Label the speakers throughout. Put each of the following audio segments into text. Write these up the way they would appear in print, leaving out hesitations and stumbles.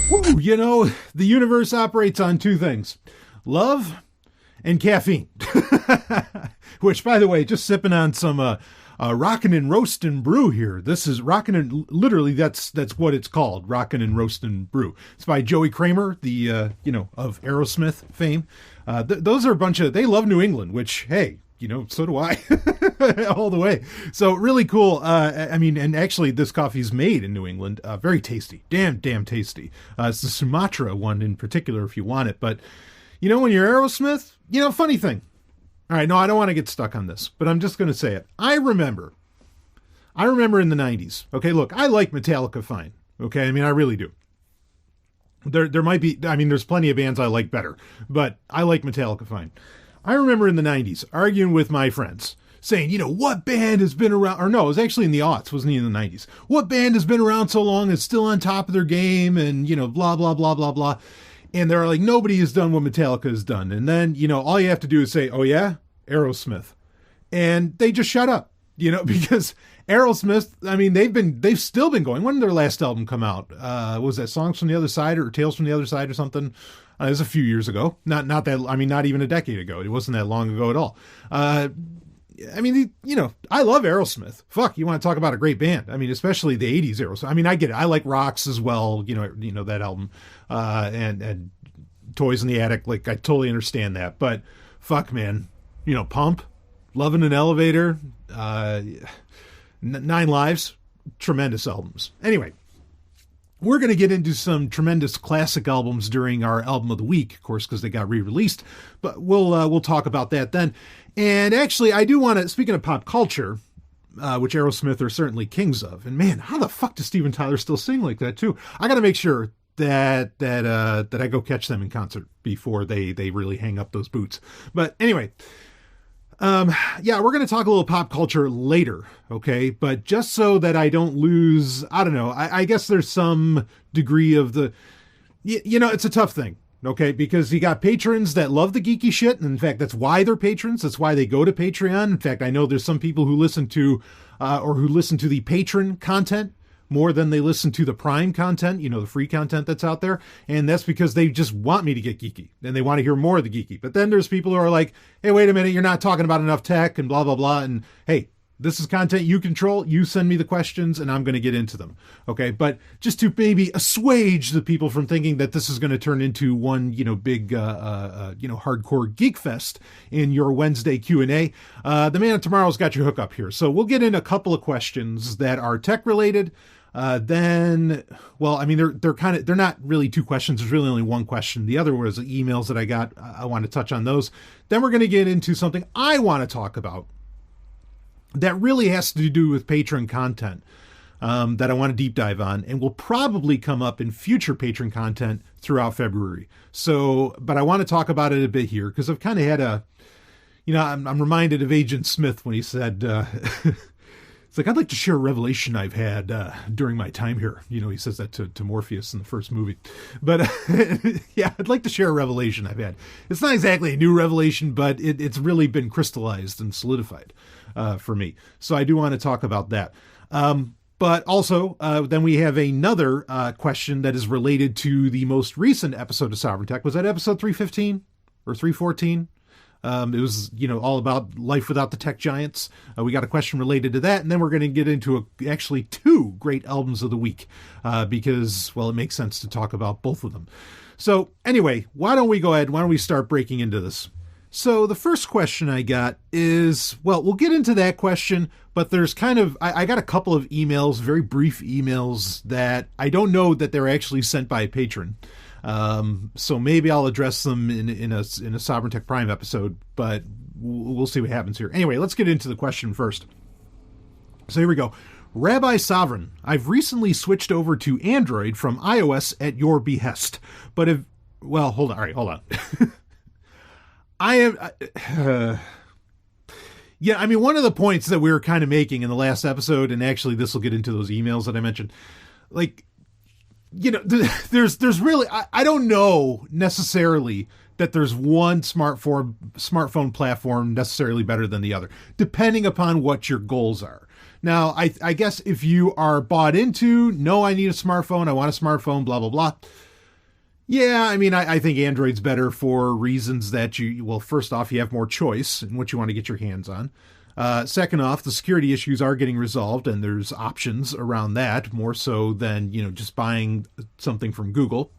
Speaker 1: Woo, you know, the universe operates on two things: love and caffeine. Which, by the way, just sipping on some Rockin' and Roastin' Brew here. This is Rockin' and, literally, that's what it's called, Rockin' and Roastin' Brew. It's by Joey Kramer, the, of Aerosmith fame. Those are a bunch of, they love New England, which, hey, so do I, all the way. So really cool. And actually this coffee's made in New England. Very tasty. Damn tasty. It's the Sumatra one in particular if you want it. But, when you're Aerosmith, funny thing. All right, no, I don't want to get stuck on this, but I'm just going to say it. I remember in the 90s. Okay, look, I like Metallica fine. Okay, I really do. There might be, there's plenty of bands I like better, but I like Metallica fine. I remember in the 90s arguing with my friends, saying, what band has been around, or no, it was actually in the aughts, wasn't even in the 90s. What band has been around so long and still on top of their game and, blah, blah, blah, blah, blah. And they're like, nobody has done what Metallica has done. And then, all you have to do is say, oh yeah, Aerosmith. And they just shut up, because Aerosmith, they've still been going. When did their last album come out? Was that Songs from the Other Side or Tales from the Other Side or something? It was a few years ago. Not even a decade ago. It wasn't that long ago at all. I love Aerosmith. Fuck, you want to talk about a great band. Especially the 80s Aerosmith. I get it. I like Rocks as well, that album. And Toys in the Attic, like, I totally understand that. But fuck, man. Pump, Love in an Elevator, 9 Lives, tremendous albums. Anyway, we're going to get into some tremendous classic albums during our album of the week, of course, because they got re-released. But we'll talk about that then. And actually, I do want to, speaking of pop culture, which Aerosmith are certainly kings of. And man, how the fuck does Steven Tyler still sing like that too? I got to make sure that I go catch them in concert before they really hang up those boots. But anyway. We're going to talk a little pop culture later, okay? But just so that I don't lose, I don't know, I guess there's some degree of the, it's a tough thing, okay? Because you got patrons that love the geeky shit, and in fact, that's why they're patrons. That's why they go to Patreon. In fact, I know there's some people who listen to the patron content more than they listen to the Prime content, the free content that's out there. And that's because they just want me to get geeky and they want to hear more of the geeky. But then there's people who are like, hey, wait a minute, you're not talking about enough tech and blah, blah, blah. And hey, this is content you control. You send me the questions and I'm going to get into them. Okay. But just to maybe assuage the people from thinking that this is going to turn into one, big, hardcore geek fest in your Wednesday Q&A. The Man of Tomorrow's got your hook up here. So we'll get in a couple of questions that are tech related. They're not really two questions. There's really only one question. The other was the emails that I got. I want to touch on those. Then we're going to get into something I want to talk about that really has to do with patron content, that I want to deep dive on and will probably come up in future patron content throughout February. But I want to talk about it a bit here because I've kind of had I'm reminded of Agent Smith when he said, it's like, I'd like to share a revelation I've had during my time here. He says that to Morpheus in the first movie. But yeah, I'd like to share a revelation I've had. It's not exactly a new revelation, but it's really been crystallized and solidified for me. So I do want to talk about that. But also, then we have another question that is related to the most recent episode of Sovereign Tech. Was that episode 315 or 314? It was, all about life without the tech giants. We got a question related to that. And then we're going to get into actually 2 great albums of the week, because, well, it makes sense to talk about both of them. So anyway, why don't we start breaking into this? So the first question I got is, well, we'll get into that question, but there's I got a couple of emails, very brief emails that I don't know that they're actually sent by a patron. So maybe I'll address them in a Sovereign Tech Prime episode, but we'll see what happens here. Anyway, let's get into the question first. So here we go. Rabbi Sovereign, I've recently switched over to Android from iOS at your behest, but hold on. All right, hold on. One of the points that we were kind of making in the last episode, and actually this will get into those emails that I mentioned, there's really, I don't know necessarily that there's one smartphone platform necessarily better than the other, depending upon what your goals are. Now, I guess if you are bought into, no, I need a smartphone, I want a smartphone, blah, blah, blah. Yeah, I mean, I think Android's better for reasons that well, first off, you have more choice in what you want to get your hands on. Second off, the security issues are getting resolved, and there's options around that more so than, just buying something from Google.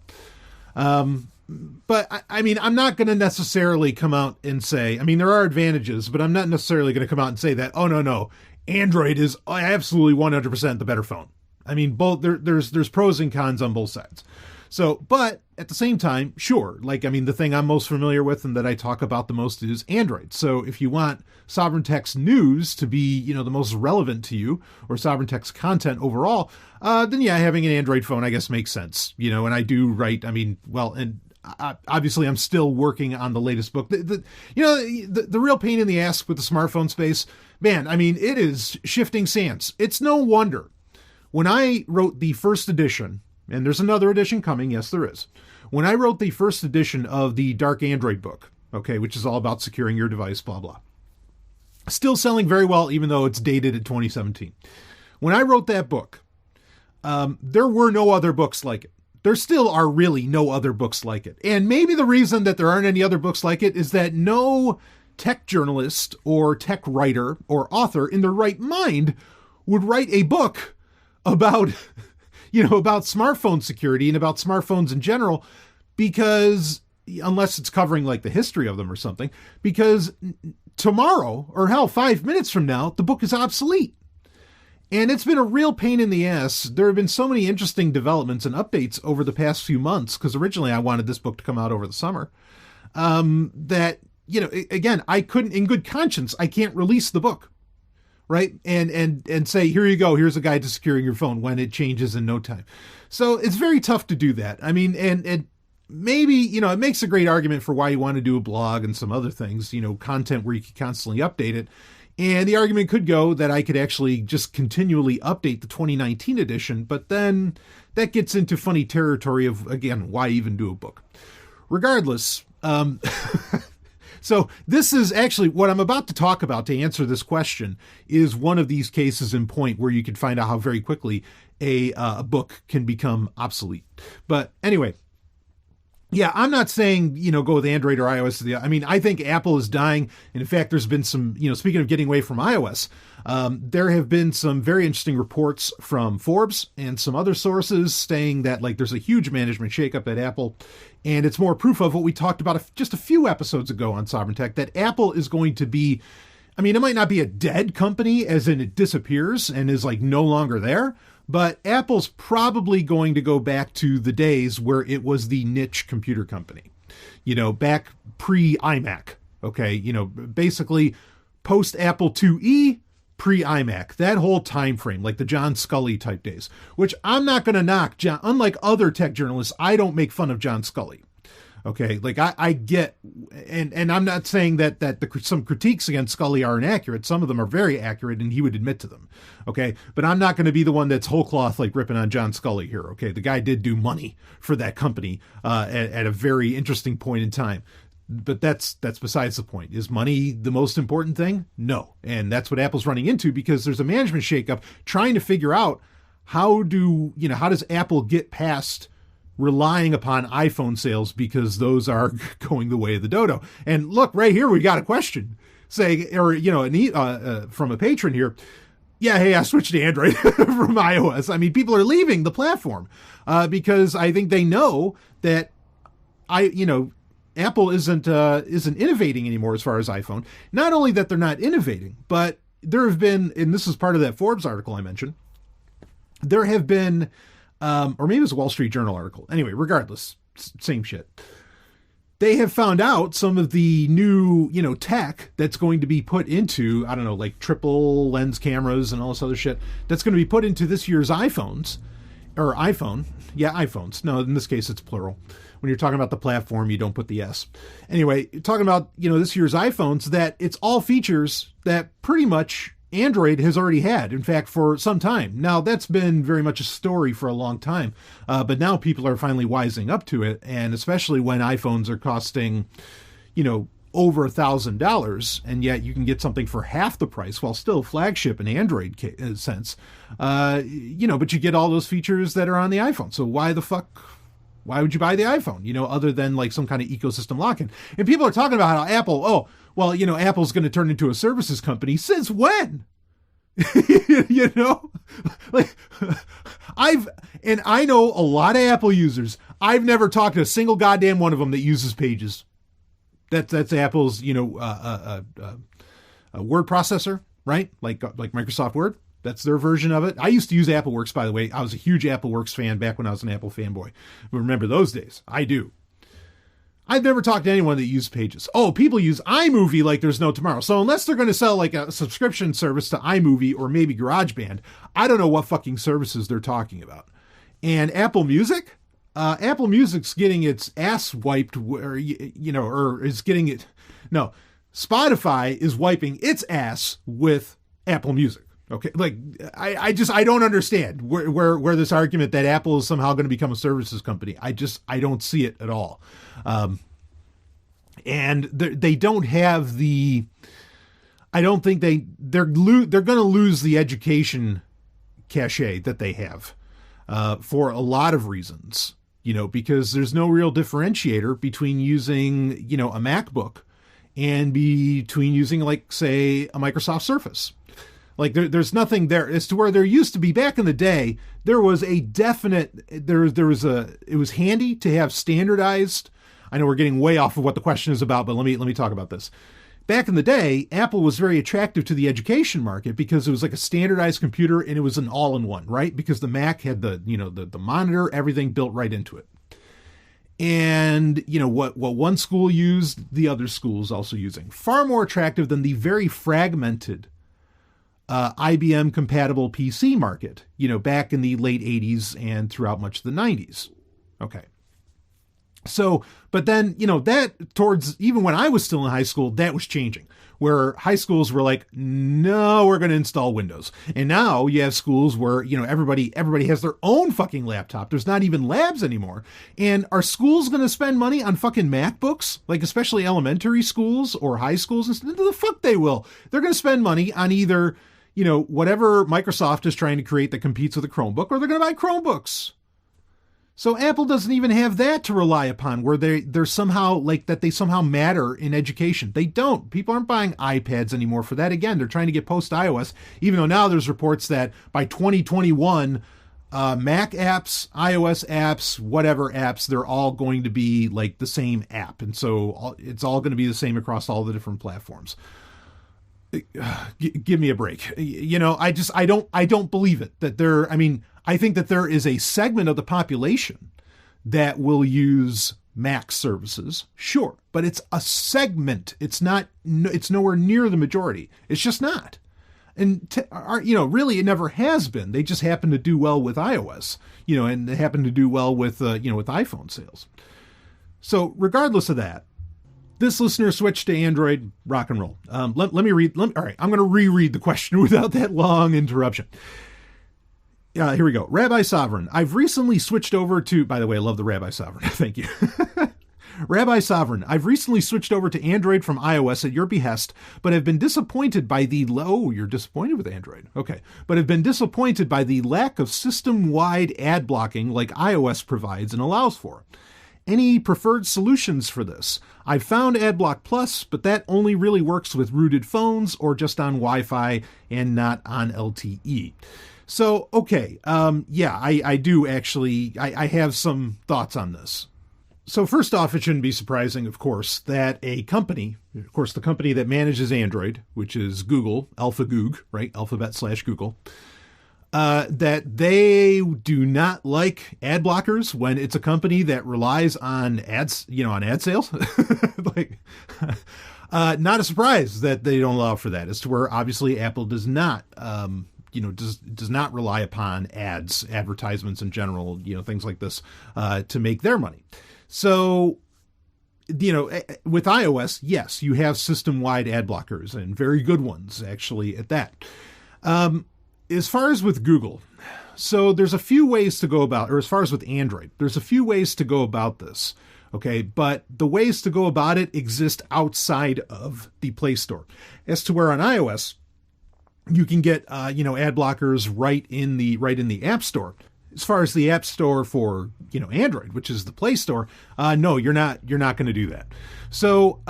Speaker 1: But I mean, I'm not going to necessarily come out and say, I mean, there are advantages, but I'm not necessarily going to come out and say that, oh, no, Android is absolutely 100% the better phone. I mean, both there's pros and cons on both sides. So, but at the same time, sure, like, I mean, the thing I'm most familiar with and that I talk about the most is Android. So if you want Sovereign Tech's news to be, the most relevant to you, or Sovereign Tech's content overall, then yeah, having an Android phone, I guess, makes sense, and I do write, I mean, well, and obviously I'm still working on the latest book. The real pain in the ass with the smartphone space, man, I mean, it is shifting sands. It's no wonder when I wrote the first edition, and there's another edition coming, yes, there is. When I wrote the first edition of the Dark Android book, okay, which is all about securing your device, blah, blah. Still selling very well, even though it's dated at 2017. When I wrote that book, there were no other books like it. There still are really no other books like it. And maybe the reason that there aren't any other books like it is that no tech journalist or tech writer or author in their right mind would write a book about about smartphone security and about smartphones in general, because unless it's covering like the history of them or something, because tomorrow, or hell, 5 minutes from now, the book is obsolete. And it's been a real pain in the ass. There have been so many interesting developments and updates over the past few months, because originally I wanted this book to come out over the summer, that, again, I couldn't, in good conscience, I can't release the book. Right? And say, here you go, here's a guide to securing your phone when it changes in no time. So it's very tough to do that. I mean, and maybe, it makes a great argument for why you want to do a blog and some other things, content where you can constantly update it. And the argument could go that I could actually just continually update the 2019 edition, but then that gets into funny territory of, again, why even do a book? Regardless, so this is actually what I'm about to talk about to answer this question is one of these cases in point where you could find out how very quickly a book can become obsolete. But anyway, yeah, I'm not saying, go with Android or iOS. I mean, I think Apple is dying. And in fact, there's been some, speaking of getting away from iOS, there have been some very interesting reports from Forbes and some other sources saying that like there's a huge management shakeup at Apple. And it's more proof of what we talked about just a few episodes ago on Sovereign Tech, that Apple is going to be, I mean, it might not be a dead company as in it disappears and is like no longer there, but Apple's probably going to go back to the days where it was the niche computer company, back pre-iMac. Okay. Basically post Apple IIe, pre-iMac, that whole time frame, like the John Scully type days, which I'm not going to knock. John, unlike other tech journalists, I don't make fun of John Scully. Okay, like I get, and I'm not saying that some critiques against Scully are inaccurate. Some of them are very accurate, and he would admit to them. Okay, but I'm not going to be the one that's whole cloth like ripping on John Scully here. Okay, the guy did do money for that company at a very interesting point in time. But that's besides the point. Is money the most important thing? No. And that's what Apple's running into, because there's a management shakeup trying to figure out how does Apple get past relying upon iPhone sales, because those are going the way of the dodo. And look, right here, we got a question saying, or, from a patron here. Yeah, hey, I switched to Android from iOS. I mean, people are leaving the platform because I think they know that Apple isn't innovating anymore as far as iPhone. Not only that they're not innovating, but there have been, and this is part of that Forbes article I mentioned, there have been, or maybe it was a Wall Street Journal article. Anyway, regardless, same shit. They have found out some of the new, tech that's going to be put into, I don't know, like triple lens cameras and all this other shit that's going to be put into this year's iPhones, or iPhone. Yeah, iPhones. No, in this case, it's plural. When you're talking about the platform, you don't put the S. Anyway, talking about, this year's iPhones, that it's all features that pretty much Android has already had, in fact, for some time. Now, that's been very much a story for a long time, but now people are finally wising up to it, and especially when iPhones are costing, over $1,000, and yet you can get something for half the price while still flagship in Android sense, but you get all those features that are on the iPhone. So why the fuck Why would you buy the iPhone? Other than like some kind of ecosystem lock-in. And people are talking about how Apple, Apple's going to turn into a services company. Since when? Like I know a lot of Apple users. I've never talked to a single goddamn one of them that uses Pages. That's Apple's, a word processor, right? Like Microsoft Word. That's their version of it. I used to use AppleWorks, by the way. I was a huge AppleWorks fan back when I was an Apple fanboy. Remember those days? I do. I've never talked to anyone that used Pages. Oh, people use iMovie like there's no tomorrow. So unless they're going to sell like a subscription service to iMovie or maybe GarageBand, I don't know what fucking services they're talking about. And Apple Music's getting its ass wiped, or is getting it. No, Spotify is wiping its ass with Apple Music. Okay, like I don't understand where this argument that Apple is somehow going to become a services company. I don't see it at all. And they don't have the. I don't think they're going to lose the education cachet that they have for a lot of reasons. Because there's no real differentiator between using a MacBook and between using like say a Microsoft Surface. Like there's nothing there as to where there used to be back in the day. There was a definite, it was handy to have standardized. I know we're getting way off of what the question is about, but let me talk about this. Back in the day, Apple was very attractive to the education market because it was like a standardized computer and it was an all-in-one, right? Because the Mac had the monitor, everything built right into it. And, what one school used, the other schools also using. Far more attractive than the very fragmented IBM compatible PC market, back in the late 80s and throughout much of the 90s. Okay. So, but then, that towards, even when I was still in high school, that was changing, where high schools were like, no, we're going to install Windows. And now you have schools where, everybody has their own fucking laptop. There's not even labs anymore. And are schools going to spend money on fucking MacBooks? Like, especially elementary schools or high schools? The fuck they will. They're going to spend money on either, whatever Microsoft is trying to create that competes with a Chromebook, or they're going to buy Chromebooks. So Apple doesn't even have that to rely upon, where they're somehow like that they somehow matter in education. They don't. People aren't buying iPads anymore for that. Again, they're trying to get post iOS, even though now there's reports that by 2021, Mac apps, iOS apps, whatever apps, they're all going to be like the same app. And so it's all going to be the same across all the different platforms. Give me a break. I don't believe it that I think that there is a segment of the population that will use Mac services. Sure. But it's a segment. It's nowhere near the majority. It's just not. And, really it never has been. They just happen to do well with iOS, and they happen to do well with, with iPhone sales. So regardless of that, this listener switched to Android, rock and roll. Let me read. All right, I'm going to reread the question without that long interruption. Here we go. Rabbi Sovereign. I've recently switched over to, by the way, I love the Rabbi Sovereign. Thank you. Rabbi Sovereign. I've recently switched over to Android from iOS at your behest, but have been disappointed by the, you're disappointed with Android. Okay. But have been disappointed by the lack of system-wide ad blocking like iOS provides and allows for. Any preferred solutions for this? I've found AdBlock Plus, but that only really works with rooted phones or just on Wi-Fi and not on LTE. So, okay, I do actually, I have some thoughts on this. So first off, it shouldn't be surprising, of course, that a company, of course, the company that manages Android, which is Google, AlphaGoog, right, Alphabet/Google, that they do not like ad blockers when it's a company that relies on ads, on ad sales. Not a surprise that they don't allow for that, as to where obviously Apple does not, does not rely upon ads, advertisements in general, things like this, to make their money. So, with iOS, yes, you have system-wide ad blockers and very good ones, actually, at that. As far as with Google, so there's a few ways to go about, or as far as with Android, there's a few ways to go about this, okay? But the ways to go about it exist outside of the Play Store. As to where on iOS, you can get, ad blockers right in the App Store. As far as the App Store for, Android, which is the Play Store, no, you're not going to do that. So,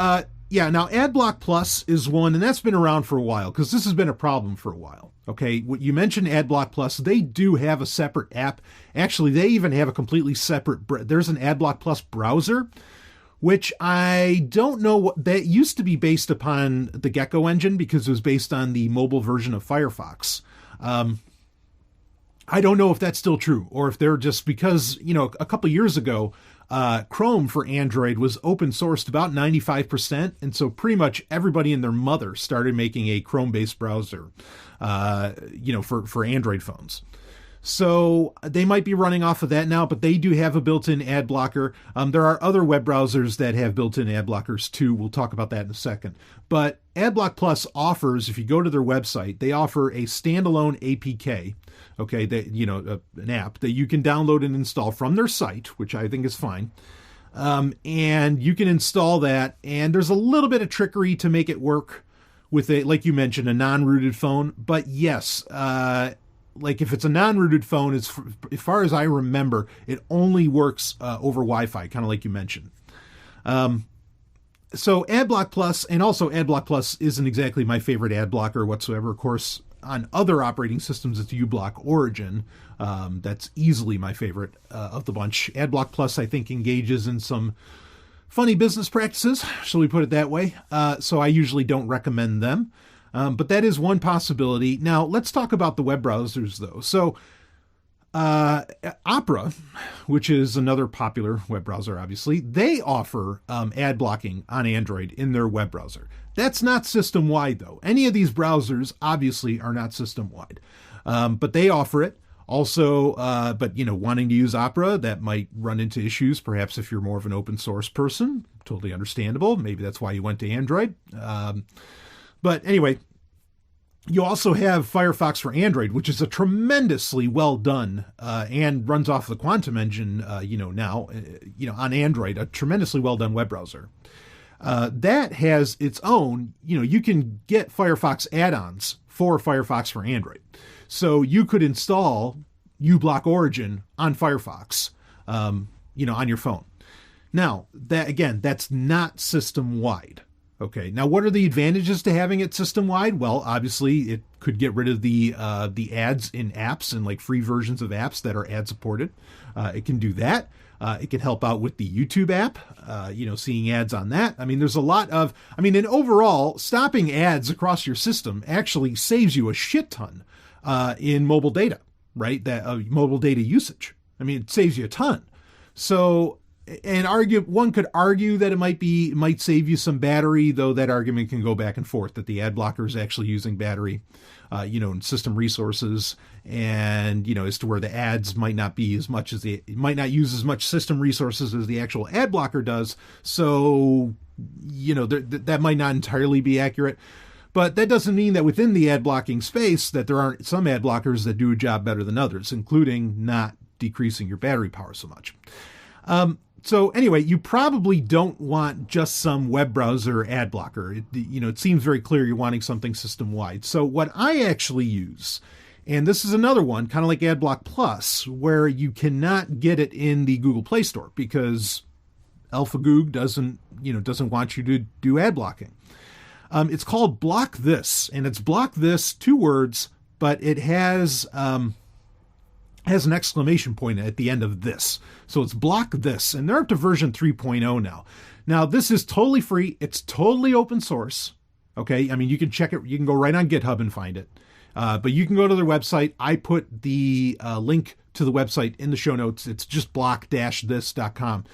Speaker 1: yeah, now AdBlock Plus is one, and that's been around for a while because this has been a problem for a while. Okay, what you mentioned, AdBlock Plus, they do have a separate app. Actually, they even have a completely separate. There's an AdBlock Plus browser, which I don't know what that used to be based upon the Gecko engine because it was based on the mobile version of Firefox. I don't know if that's still true or if they're just because, a couple years ago, Chrome for Android was open sourced about 95%. And so pretty much everybody and their mother started making a Chrome-based browser, for Android phones. So they might be running off of that now, but they do have a built-in ad blocker. There are other web browsers that have built-in ad blockers too. We'll talk about that in a second. But AdBlock Plus offers, if you go to their website, they offer a standalone APK, okay, that an app that you can download and install from their site, which I think is fine. And you can install that, and there's a little bit of trickery to make it work with like you mentioned, a non-rooted phone. But yes, like if it's a non-rooted phone, as far as I remember, it only works over Wi-Fi, kind of like you mentioned. So AdBlock Plus, and also AdBlock Plus isn't exactly my favorite ad blocker whatsoever. Of course, on other operating systems, it's uBlock Origin. That's easily my favorite of the bunch. AdBlock Plus, I think, engages in some funny business practices, shall we put it that way. So I usually don't recommend them. But that is one possibility. Now, let's talk about the web browsers, though. So Opera, which is another popular web browser, obviously, they offer ad blocking on Android in their web browser. That's not system-wide, though. Any of these browsers, obviously, are not system-wide. But they offer it. Also, wanting to use Opera, that might run into issues, perhaps if you're more of an open source person. Totally understandable. Maybe that's why you went to Android. But anyway, you also have Firefox for Android, which is a tremendously well done and runs off the Quantum engine, on Android, a tremendously well done web browser. That has its own, you can get Firefox add-ons for Firefox for Android. So you could install uBlock Origin on Firefox, on your phone. Now, that's not system-wide. Okay, now what are the advantages to having it system-wide? Well, obviously, it could get rid of the ads in apps and like free versions of apps that are ad-supported. It can do that. It can help out with the YouTube app, seeing ads on that. I mean, there's a lot of, and overall, stopping ads across your system actually saves you a shit ton in mobile data, right? That mobile data usage. It saves you a ton. So, and one could argue that it might save you some battery, though that argument can go back and forth that the ad blocker is actually using battery, and system resources, and as to where the ads might not be as much as it might not use as much system resources as the actual ad blocker does. So, that might not entirely be accurate. But that doesn't mean that within the ad blocking space that there aren't some ad blockers that do a job better than others, including not decreasing your battery power so much. So anyway, you probably don't want just some web browser ad blocker. It seems very clear you're wanting something system-wide. So what I actually use, and this is another one, kind of like AdBlock Plus, where you cannot get it in the Google Play Store because AlphaGoog doesn't want you to do ad blocking. It's called Block This, and it's Block This, 2 words, but it has an exclamation point at the end of this. So it's Block This, and they're up to version 3.0 now. Now, this is totally free. It's totally open source. Okay, you can check it. You can go right on GitHub and find it. But you can go to their website. I put the link to the website in the show notes. It's just block-this.com.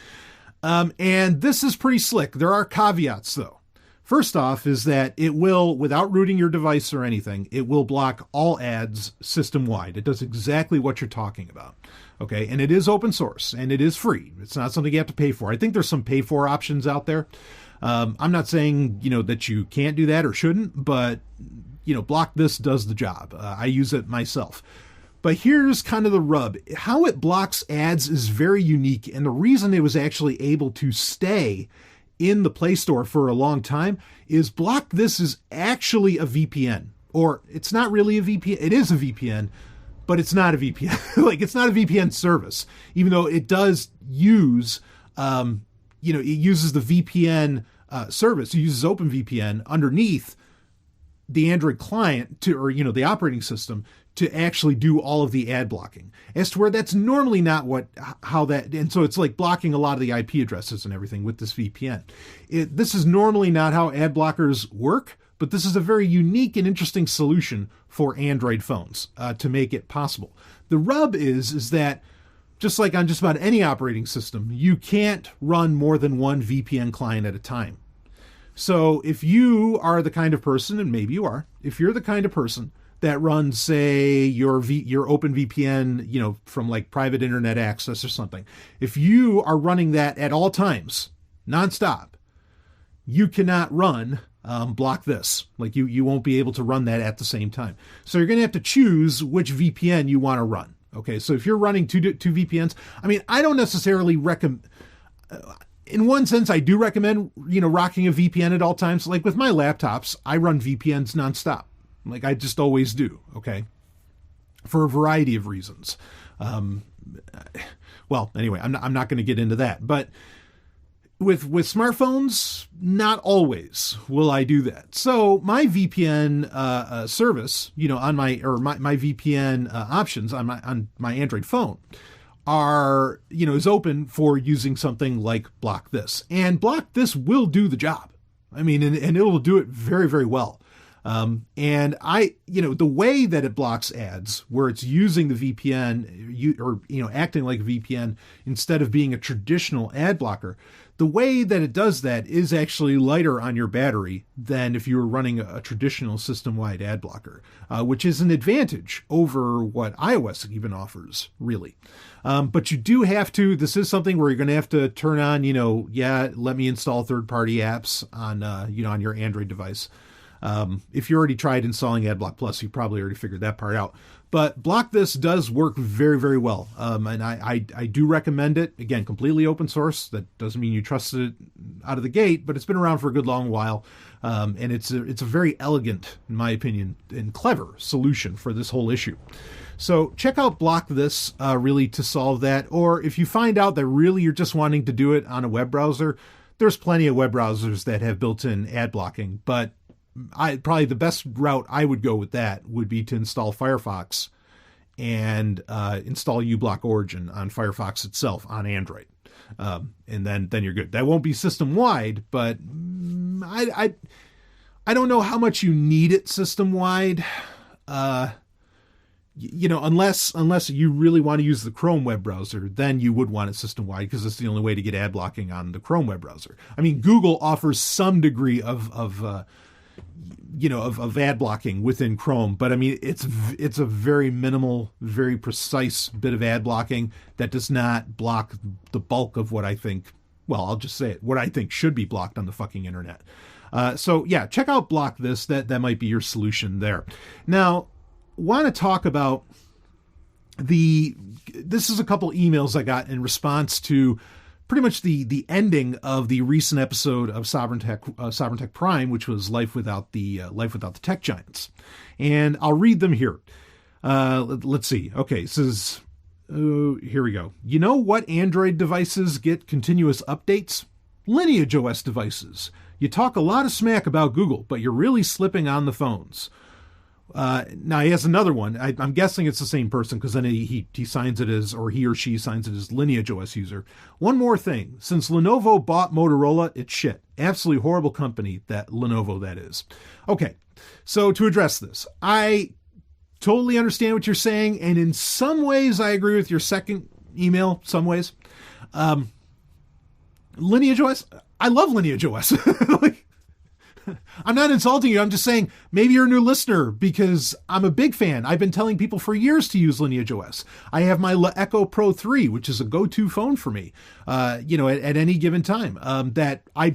Speaker 1: And this is pretty slick. There are caveats, though. First off is that it will, without rooting your device or anything, it will block all ads system-wide. It does exactly what you're talking about. Okay, and it is open source, and it is free. It's not something you have to pay for. I think there's some pay-for options out there. I'm not saying, that you can't do that or shouldn't, but, Block This does the job. I use it myself. But here's kind of the rub. How it blocks ads is very unique, and the reason it was actually able to stay in the Play Store for a long time is Block This is actually a VPN, or it's not really a VPN. It is a VPN, but it's not a VPN. Like, it's not a VPN service, even though it does use, it uses the VPN service. It uses OpenVPN underneath the Android client the operating system to actually do all of the ad blocking. As to where that's normally not and so it's like blocking a lot of the IP addresses and everything with this VPN. This is normally not how ad blockers work, but this is a very unique and interesting solution for Android phones to make it possible. The rub is that just like on just about any operating system, you can't run more than one VPN client at a time. So if you are the kind of person, and maybe you are, if you're the kind of person that runs, say, your OpenVPN, from like private internet access or something, if you are running that at all times, nonstop, you cannot run block this. Like you won't be able to run that at the same time. So you're going to have to choose which VPN you want to run. Okay, so if you're running two VPNs, I mean, I don't necessarily recommend. In one sense, I do recommend, rocking a VPN at all times. Like with my laptops, I run VPNs nonstop. Like I just always do. Okay. For a variety of reasons. Well, anyway, I'm not going to get into that, but with smartphones, not always will I do that. So my VPN, service, on my VPN, options on my Android phone is open for using something like Block This. And Block This will do the job. I mean, and it will do it very, very well. And the way that it blocks ads, where it's using the VPN, acting like a VPN instead of being a traditional ad blocker, the way that it does that is actually lighter on your battery than if you were running a traditional system-wide ad blocker, which is an advantage over what iOS even offers, really. But you do have to, this is something where you're going to have to turn on, let me install third-party apps on your Android device. If you already tried installing AdBlock Plus, you probably already figured that part out. But Block This does work very, very well. And I do recommend it. Again, completely open source. That doesn't mean you trust it out of the gate, but it's been around for a good long while. And it's a very elegant, in my opinion, and clever solution for this whole issue. So check out Block This really to solve that. Or if you find out that really you're just wanting to do it on a web browser, there's plenty of web browsers that have built-in ad blocking, but probably the best route I would go with that would be to install Firefox and install uBlock Origin on Firefox itself on Android. And then you're good. That won't be system wide, but I don't know how much you need it system wide. Unless you really want to use the Chrome web browser, then you would want it system wide because it's the only way to get ad blocking on the Chrome web browser. I mean, Google offers some degree of ad blocking within Chrome, but I mean, it's a very minimal, very precise bit of ad blocking that does not block the bulk of what I think, I'll just say it, what I think should be blocked on the fucking internet. So yeah, check out Block This. That might be your solution there. Now, want to talk about this is a couple emails I got in response to pretty much the ending of the recent episode of Sovereign Tech Prime, which was Life Without the Tech Giants. And I'll read them here. Let's see. Okay, this is, here we go. You know what Android devices get continuous updates? Lineage OS devices. You talk a lot of smack about Google, but you're really slipping on the phones. Now he has another one. I'm guessing it's the same person because then he signs it as, or he or she signs it as Lineage OS user. One more thing. Since Lenovo bought Motorola, it's shit. Absolutely horrible company, that Lenovo that is. Okay, so to address this, I totally understand what you're saying, and in some ways I agree with your second email, some ways. Lineage OS, I love Lineage OS. I'm not insulting you. I'm just saying maybe you're a new listener because I'm a big fan. I've been telling people for years to use Lineage OS. I have my Echo Pro 3, which is a go-to phone for me, at any given time, that I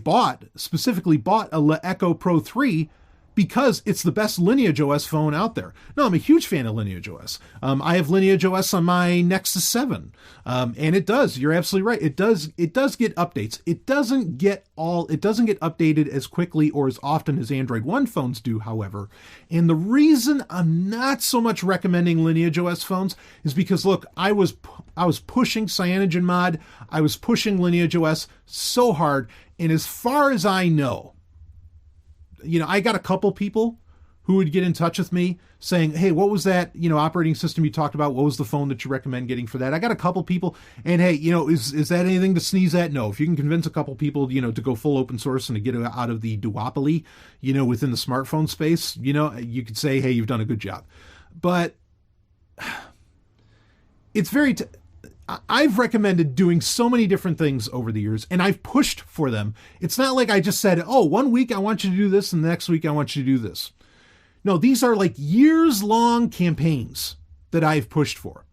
Speaker 1: specifically bought a Echo Pro 3 because it's the best Lineage OS phone out there. No, I'm a huge fan of Lineage OS. I have Lineage OS on my Nexus 7. And it does. You're absolutely right. It does get updates. It doesn't get updated as quickly or as often as Android One phones do, however. And the reason I'm not so much recommending Lineage OS phones is because, look, I was pushing CyanogenMod. I was pushing Lineage OS so hard. And as far as I know, I got a couple people who would get in touch with me saying, hey, what was that, operating system you talked about? What was the phone that you recommend getting for that? I got a couple people, and hey, is that anything to sneeze at? No. If you can convince a couple people, to go full open source and to get out of the duopoly, within the smartphone space, you could say, hey, you've done a good job. But it's I've recommended doing so many different things over the years, and I've pushed for them. It's not like I just said, oh, 1 week I want you to do this, and the next week I want you to do this. No, these are like years-long campaigns that I've pushed for.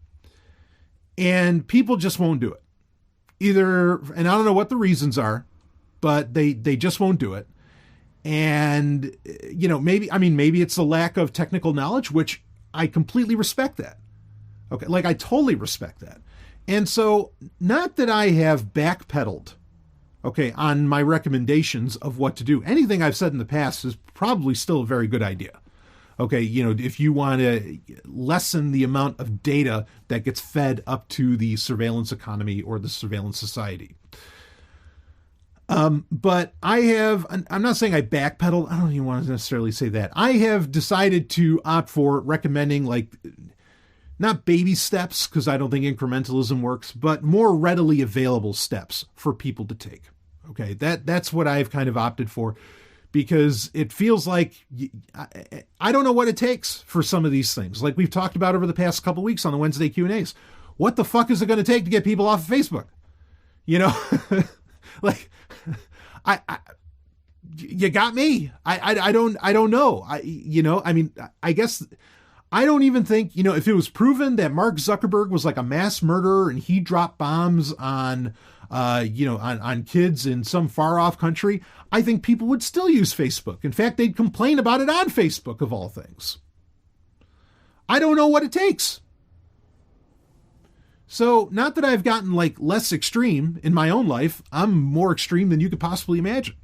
Speaker 1: And people just won't do it. And I don't know what the reasons are, but they just won't do it. And, maybe it's a lack of technical knowledge, which I completely respect that. Okay, I totally respect that. And so, not that I have backpedaled, okay, on my recommendations of what to do. Anything I've said in the past is probably still a very good idea. Okay, if you want to lessen the amount of data that gets fed up to the surveillance economy or the surveillance society. But I'm not saying I backpedaled. I don't even want to necessarily say that. I have decided to opt for recommending not baby steps, because I don't think incrementalism works, but more readily available steps for people to take. Okay, that's what I've kind of opted for, because it feels like I don't know what it takes for some of these things. Like we've talked about over the past couple of weeks on the Wednesday Q&As. What the fuck is it going to take to get people off of Facebook? You got me. I don't know. I guess I don't even think, if it was proven that Mark Zuckerberg was like a mass murderer and he dropped bombs on kids in some far off country, I think people would still use Facebook. In fact, they'd complain about it on Facebook, of all things. I don't know what it takes. So, not that I've gotten less extreme in my own life. I'm more extreme than you could possibly imagine.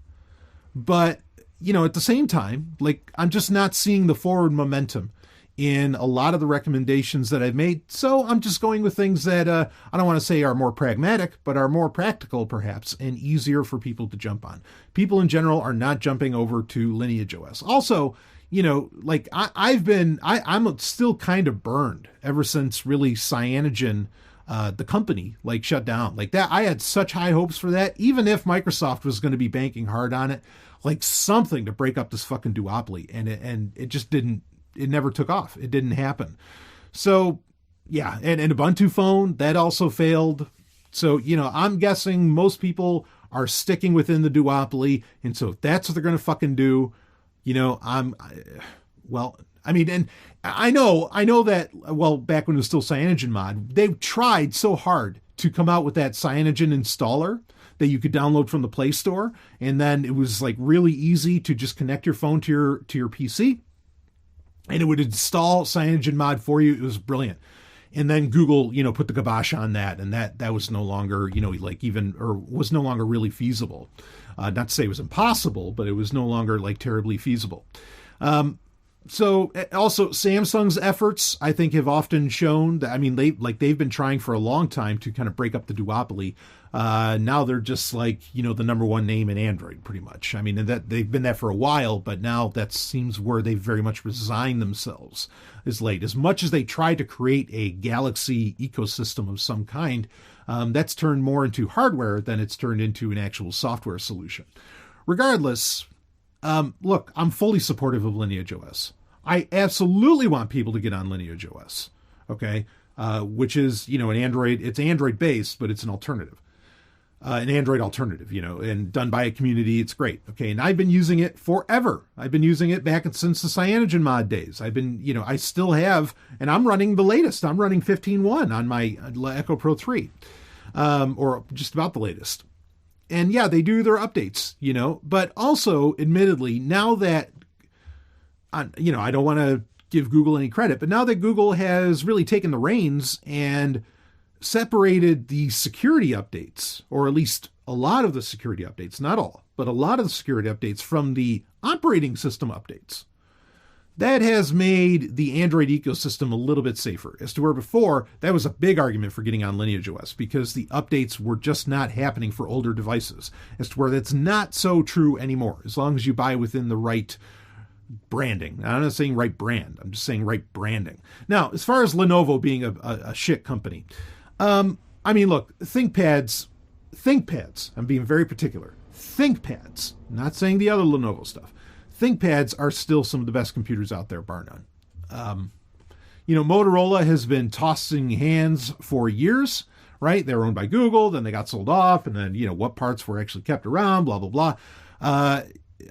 Speaker 1: But, at the same time, I'm just not seeing the forward momentum in a lot of the recommendations that I've made. So I'm just going with things that I don't want to say are more pragmatic, but are more practical perhaps and easier for people to jump on. People in general are not jumping over to Lineage OS. Also, I'm still kind of burned ever since really Cyanogen, the company, shut down like that. I had such high hopes for that. Even if Microsoft was going to be banking hard on it, something to break up this fucking duopoly. And it just didn't. It never took off. It didn't happen. So, yeah. And Ubuntu phone, that also failed. So, I'm guessing most people are sticking within the duopoly. And so if that's what they're going to fucking do, and I know that, back when it was still CyanogenMod, they tried so hard to come out with that Cyanogen installer that you could download from the Play Store. And then it was really easy to just connect your phone to your PC. And it would install CyanogenMod for you. It was brilliant. And then Google, put the kibosh on that. And that was no longer, was no longer really feasible. Not to say it was impossible, but it was no longer terribly feasible. So also Samsung's efforts, I think, have often shown that, they've been trying for a long time to kind of break up the duopoly. Now they're just the number one name in Android, pretty much. And that they've been that for a while, but now that seems where they very much resigned themselves is late. As much as they try to create a Galaxy ecosystem of some kind, that's turned more into hardware than it's turned into an actual software solution. Regardless, look, I'm fully supportive of Lineage OS. I absolutely want people to get on Lineage OS, okay? Which is, an Android, it's Android based, but it's an alternative. An Android alternative, and done by a community. It's great. Okay. And I've been using it forever. I've been using it back since the CyanogenMod days. I've been, I still have, and I'm running the latest. I'm running 15.1 on my Echo Pro 3, or just about the latest. And yeah, they do their updates, but also admittedly, now that I don't want to give Google any credit, but now that Google has really taken the reins and separated the security updates, or at least a lot of the security updates, not all, but a lot of the security updates from the operating system updates, that has made the Android ecosystem a little bit safer. As to where before, that was a big argument for getting on Lineage OS because the updates were just not happening for older devices. As to where that's not so true anymore, as long as you buy within the right branding. Now, I'm not saying right brand, I'm just saying right branding. Now, as far as Lenovo being a shit company, I mean, look, ThinkPads, I'm being very particular. ThinkPads, not saying the other Lenovo stuff. ThinkPads are still some of the best computers out there, bar none. Motorola has been tossing hands for years, right? They were owned by Google, then they got sold off, and then, what parts were actually kept around, blah, blah, blah.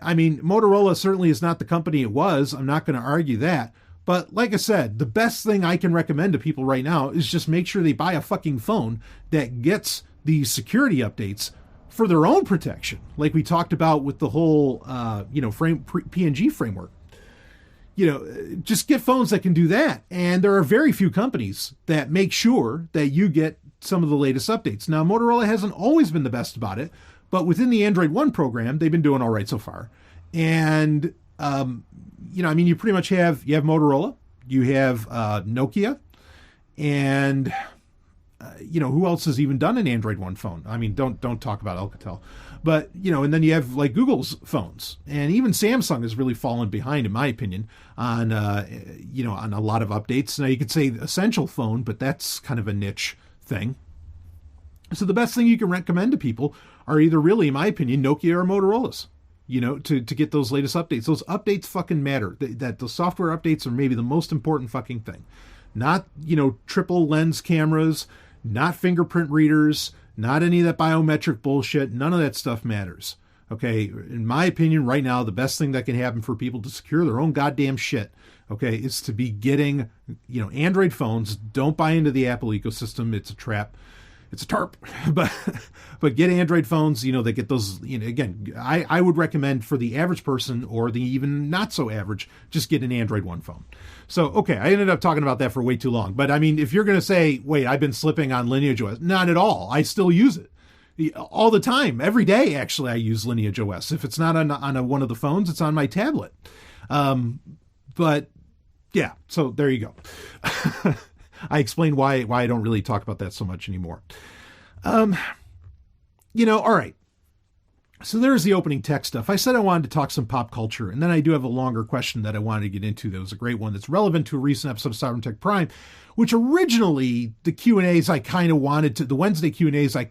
Speaker 1: Motorola certainly is not the company it was. I'm not going to argue that. But like I said, the best thing I can recommend to people right now is just make sure they buy a fucking phone that gets these security updates for their own protection, like we talked about with the whole, PNG framework. Just get phones that can do that. And there are very few companies that make sure that you get some of the latest updates. Now, Motorola hasn't always been the best about it, but within the Android One program, they've been doing all right so far. And, you pretty much have Motorola, you have Nokia, and who else has even done an Android One phone? I mean, don't talk about Alcatel, but and then you have like Google's phones, and even Samsung has really fallen behind, in my opinion, on on a lot of updates. Now you could say essential phone, but that's kind of a niche thing. So the best thing you can recommend to people are either really, in my opinion, Nokia or Motorola's. To get those latest updates. Those updates fucking matter. That the software updates are maybe the most important fucking thing. Not triple lens cameras. Not fingerprint readers, not any of that biometric bullshit. None of that stuff matters. Okay, in my opinion, right now, the best thing that can happen for people to secure their own goddamn shit, okay, is to be getting, Android phones. Don't buy into the Apple ecosystem. It's a trap. It's a tarp. But get Android phones, they get those, again, I would recommend for the average person or the even not so average, just get an Android One phone. So, okay, I ended up talking about that for way too long. But I mean, if you're going to say, wait, I've been slipping on Lineage OS, not at all. I still use it all the time. Every day, actually, I use Lineage OS. If it's not on one of the phones, it's on my tablet. But yeah, so there you go. I explained why I don't really talk about that so much anymore. All right. So there's the opening tech stuff. I said I wanted to talk some pop culture, and then I do have a longer question that I wanted to get into. That was a great one that's relevant to a recent episode of Sovereign Tech Prime, which originally the Q&As I kind of wanted to, the Wednesday Q&As, I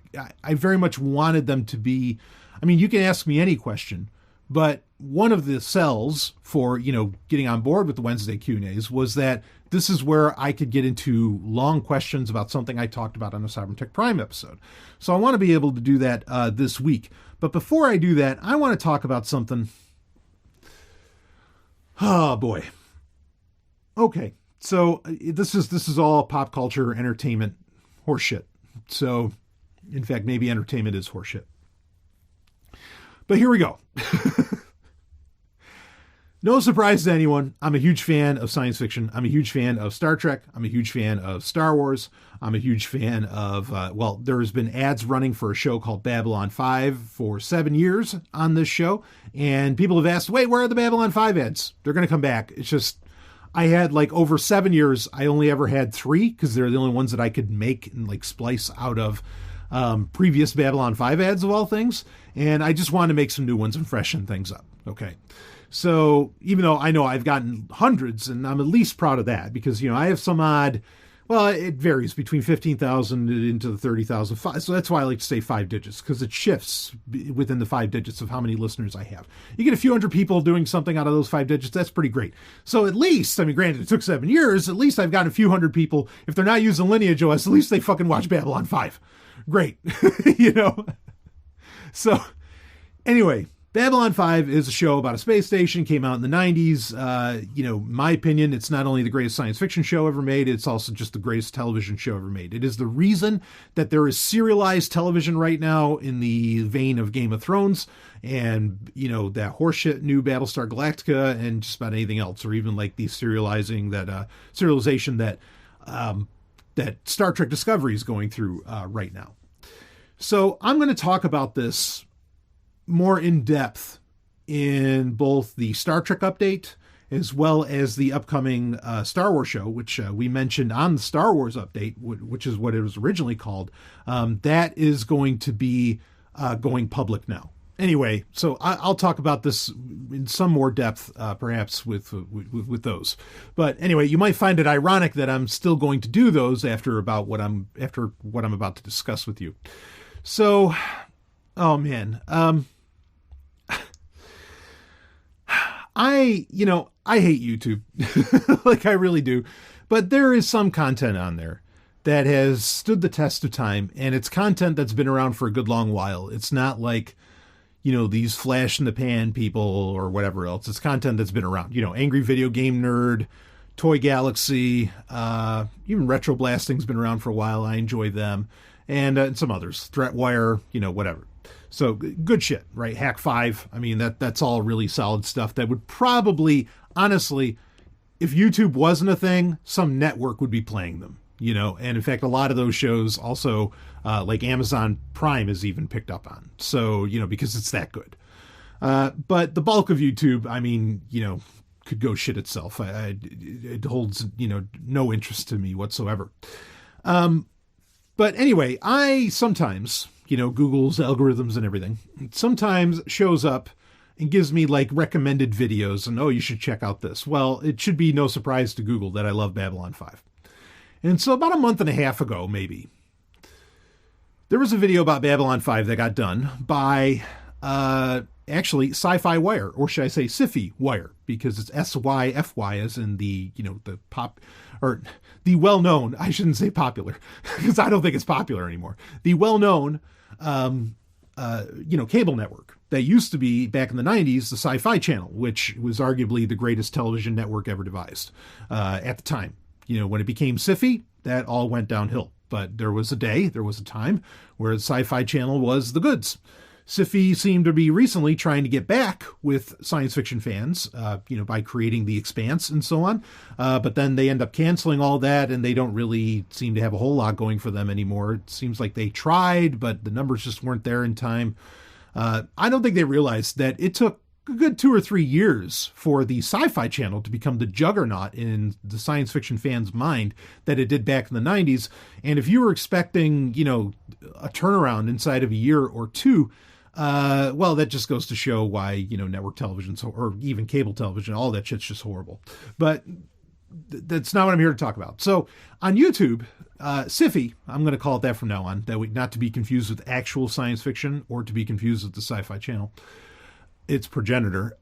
Speaker 1: very much wanted them to be, you can ask me any question, but one of the sells for, getting on board with the Wednesday Q&As was that this is where I could get into long questions about something I talked about on the Sovereign Tech Prime episode. So I want to be able to do that this week. But before I do that, I want to talk about something. Oh, boy. Okay, so this is all pop culture, entertainment, horseshit. So, in fact, maybe entertainment is horseshit. But here we go. No surprise to anyone, I'm a huge fan of science fiction. I'm a huge fan of Star Trek. I'm a huge fan of Star Wars. I'm a huge fan of, there's been ads running for a show called Babylon 5 for 7 years on this show. And people have asked, wait, where are the Babylon 5 ads? They're going to come back. It's just, I had over 7 years, I only ever had 3 because they're the only ones that I could make and splice out of previous Babylon 5 ads of all things. And I just wanted to make some new ones and freshen things up. Okay. So even though I know I've gotten hundreds, and I'm at least proud of that because, I have some odd, it varies between 15,000 into the 30,000. So that's why I like to say 5 digits because it shifts within the 5 digits of how many listeners I have. You get a few hundred people doing something out of those 5 digits. That's pretty great. So at least, granted, it took 7 years. At least I've gotten a few hundred people. If they're not using Lineage OS, at least they fucking watch Babylon 5. Great. So anyway, Babylon 5 is a show about a space station, came out in the 90s. My opinion, it's not only the greatest science fiction show ever made, it's also just the greatest television show ever made. It is the reason that there is serialized television right now in the vein of Game of Thrones and, that horseshit new Battlestar Galactica and just about anything else, or even like the serialization that Star Trek Discovery is going through right now. So I'm going to talk about this more in depth in both the Star Trek update as well as the upcoming Star Wars show, which we mentioned on the Star Wars update, which is what it was originally called. That is going to be going public now. Anyway, so I'll talk about this in some more depth, perhaps with those. But anyway, you might find it ironic that I'm still going to do those after what I'm about to discuss with you. So, oh man, I hate YouTube, like I really do, but there is some content on there that has stood the test of time, and it's content that's been around for a good long while. It's not like, these flash in the pan people or whatever else. It's content that's been around, Angry Video Game Nerd, Toy Galaxy, even Retro Blasting's been around for a while. I enjoy them, and some others, Threatwire, whatever. So good shit, right? Hack 5. I mean, that's all really solid stuff that would probably, honestly, if YouTube wasn't a thing, some network would be playing them, and in fact, a lot of those shows also, like Amazon Prime is even picked up on. So, because it's that good. But the bulk of YouTube, I mean, could go shit itself. It holds, no interest to me whatsoever. But anyway, I sometimes, Google's algorithms and everything, sometimes shows up and gives me like recommended videos and, oh, you should check out this. Well, it should be no surprise to Google that I love Babylon 5. And so about a month and a half ago, maybe, there was a video about Babylon 5 that got done by, actually Sci-Fi Wire, or should I say Sci-Fi Wire, because it's SYFY as in the, the pop, or the well-known, I shouldn't say popular, because I don't think it's popular anymore. The well-known, cable network that used to be back in the 90s, the Sci-Fi Channel, which was arguably the greatest television network ever devised at the time. When it became Sci-Fi, that all went downhill. But there was a time where the Sci-Fi Channel was the goods. Sci-Fi seemed to be recently trying to get back with science fiction fans, by creating The Expanse and so on. But then they end up canceling all that, and they don't really seem to have a whole lot going for them anymore. It seems like they tried, but the numbers just weren't there in time. I don't think they realized that it took a good 2 or 3 years for the Sci-Fi Channel to become the juggernaut in the science fiction fans' mind that it did back in the 90s. And if you were expecting, a turnaround inside of a year or two, well, that just goes to show why, network television, or even cable television, all that shit's just horrible. But that's not what I'm here to talk about. So on YouTube, Sci-Fi, I'm going to call it that from now on, not to be confused with actual science fiction or to be confused with the Sci-Fi Channel, its progenitor.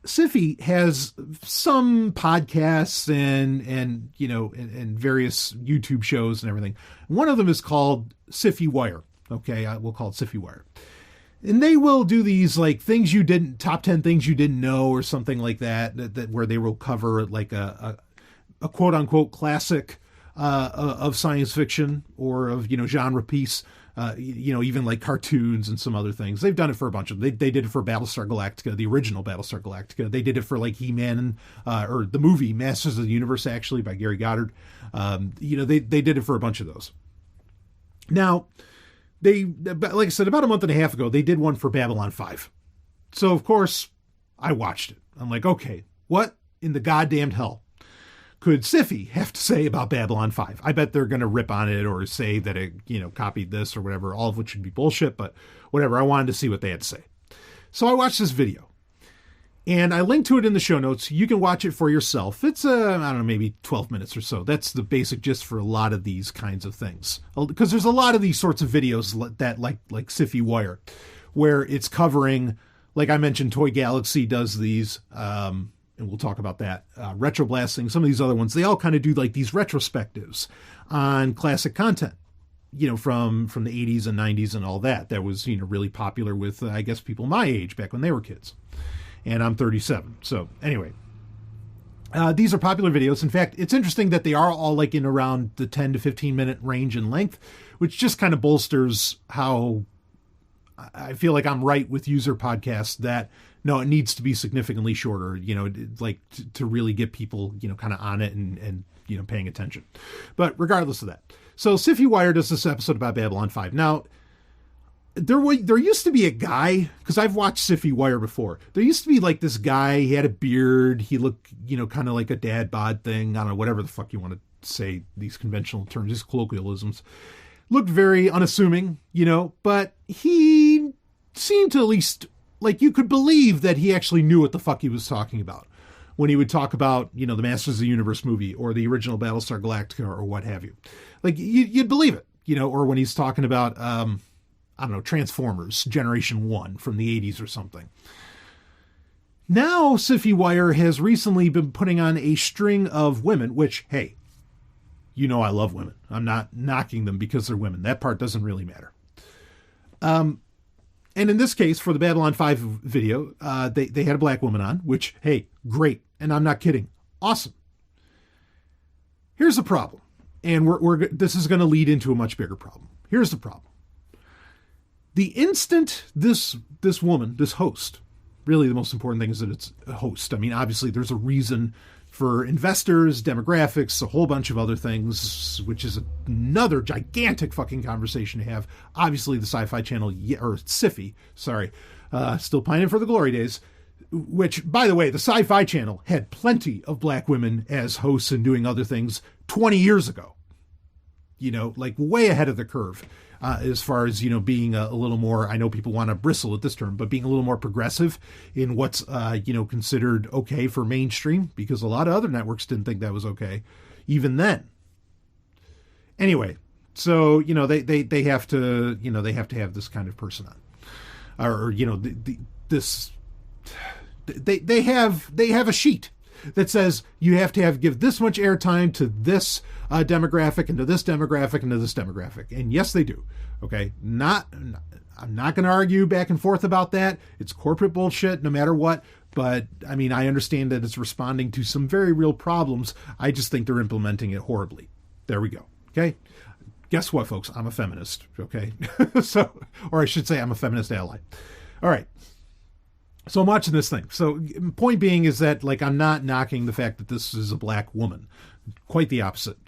Speaker 1: Sci-Fi has some podcasts and various YouTube shows and everything. One of them is called Sci-Fi Wire. Okay, we'll call it Sci-Fi Wire. And they will do these like top 10 things you didn't know or something like that where they will cover like a quote unquote classic of science fiction or of, genre piece. Even like cartoons and some other things. They've done it for a bunch of them. They did it for Battlestar Galactica, the original Battlestar Galactica. They did it for like He-Man or the movie Masters of the Universe, actually, by Gary Goddard. They did it for a bunch of those. Now, like I said, about a month and a half ago, they did one for Babylon 5. So, of course, I watched it. I'm like, okay, what in the goddamn hell could Sci-Fi have to say about Babylon 5? I bet they're going to rip on it or say that it, copied this or whatever, all of which would be bullshit, but whatever. I wanted to see what they had to say. So I watched this video, and I linked to it in the show notes. You can watch it for yourself. It's, maybe 12 minutes or so. That's the basic gist for a lot of these kinds of things. Because there's a lot of these sorts of videos that like Sci-Fi Wire, where it's covering, like I mentioned, Toy Galaxy does these, and we'll talk about that. Retro Blasting, some of these other ones, they all kind of do like these retrospectives on classic content. from the 80s and 90s and all that. That was, really popular with, I guess, people my age back when they were kids. And I'm 37. So anyway, these are popular videos. In fact, it's interesting that they are all like in around the 10 to 15 minute range in length, which just kind of bolsters how I feel like I'm right with user podcasts that no, it needs to be significantly shorter, like to really get people, kind of on it and paying attention. But regardless of that. So Siffy Wire does this episode about Babylon 5. Now, there used to be a guy, because I've watched Siffy Wire before. There used to be like this guy, he had a beard, he looked, kind of like a dad bod thing. I don't know, whatever the fuck you want to say, these conventional terms, these colloquialisms. Looked very unassuming, but he seemed to at least, like, you could believe that he actually knew what the fuck he was talking about when he would talk about, the Masters of the Universe movie or the original Battlestar Galactica or what have you. Like, you'd believe it, or when he's talking about, Transformers Generation 1 from the 80s or something. Now, Siffy Wire has recently been putting on a string of women, which, hey, I love women. I'm not knocking them because they're women. That part doesn't really matter. And in this case, for the Babylon 5 video, they had a black woman on, which, hey, great. And I'm not kidding. Awesome. Here's the problem. And this is going to lead into a much bigger problem. Here's the problem. The instant this woman, this host, really the most important thing is that it's a host. I mean, obviously there's a reason for investors, demographics, a whole bunch of other things, which is another gigantic fucking conversation to have. Obviously, the Sci-Fi Channel, or Siffy, sorry, still pining for the glory days, which, by the way, the Sci-Fi Channel had plenty of black women as hosts and doing other things 20 years ago. Like way ahead of the curve. As far as, being a little more, I know people want to bristle at this term, but being a little more progressive in what's, considered okay for mainstream, because a lot of other networks didn't think that was okay, even then. Anyway, so, they have to, they have to have this kind of person on. Or, they have a sheet that says you have to give this much airtime to this demographic and to this demographic and to this demographic. And yes, they do. Okay. I'm not going to argue back and forth about that. It's corporate bullshit no matter what. But I mean, I understand that it's responding to some very real problems. I just think they're implementing it horribly. There we go. Okay. Guess what, folks? I'm a feminist. Okay. Or I should say I'm a feminist ally. All right. So I'm watching this thing. So point being is that, like, I'm not knocking the fact that this is a black woman. Quite the opposite.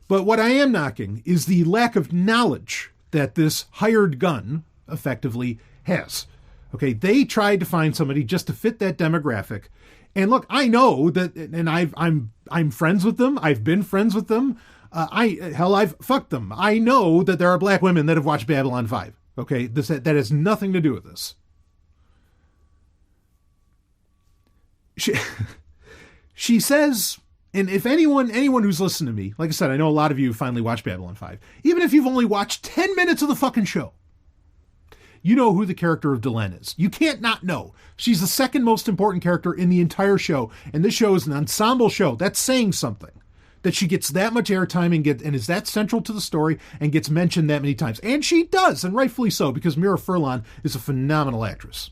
Speaker 1: But what I am knocking is the lack of knowledge that this hired gun effectively has. Okay, they tried to find somebody just to fit that demographic. And look, I know that, and I'm friends with them. I've been friends with them. I've fucked them. I know that there are black women that have watched Babylon 5. Okay, that has nothing to do with this. She says, and if anyone who's listened to me, like I said, I know a lot of you finally watched Babylon 5. Even if you've only watched 10 minutes of the fucking show, you know who the character of Delenn is. You can't not know. She's the second most important character in the entire show. And this show is an ensemble show. That's saying something. That she gets that much airtime and is that central to the story and gets mentioned that many times. And she does, and rightfully so, because Mira Furlan is a phenomenal actress.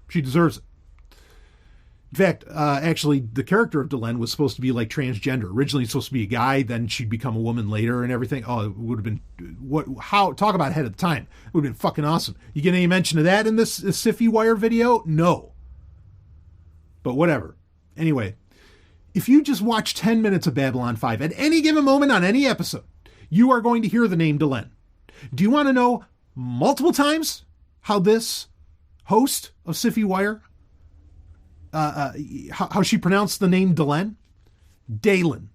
Speaker 1: She deserves it. In fact, actually, the character of Delenn was supposed to be like transgender. Originally supposed to be a guy, then she'd become a woman later and everything. Oh, it would have been, talk about ahead of the time. It would have been fucking awesome. You get any mention of that in this Siffy Wire video? No. But whatever. Anyway, if you just watch 10 minutes of Babylon 5 at any given moment on any episode, you are going to hear the name Delenn. Do you want to know multiple times how this host of Siffy Wire how she pronounced the name Delenn? Dalen.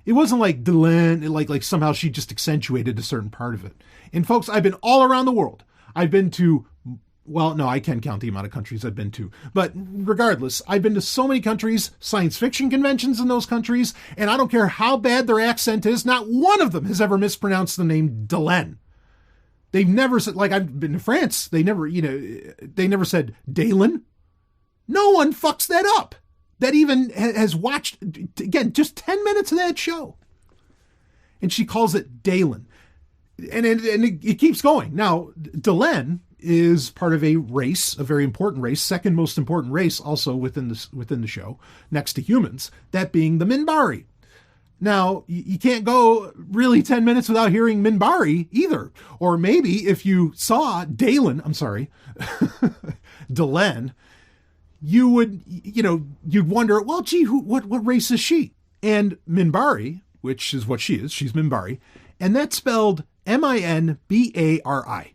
Speaker 1: It wasn't like Delenn, like somehow she just accentuated a certain part of it. And folks, I've been all around the world. I've been to, well, no, I can count the amount of countries I've been to. But regardless, I've been to so many countries, science fiction conventions in those countries, and I don't care how bad their accent is, not one of them has ever mispronounced the name Delenn. They've never said, like I've been to France, they never said Dalen. No one fucks that up. That even has watched, again, just 10 minutes of that show. And she calls it Dalen. And it keeps going. Now, Delenn is part of a race, a very important race, second most important race also within the show, next to humans, that being the Minbari. Now, you can't go really 10 minutes without hearing Minbari either. Or maybe if you saw Delenn, you would, you'd wonder, well, gee, what race is she? And Minbari, which is what she is, she's Minbari, and that's spelled Minbari.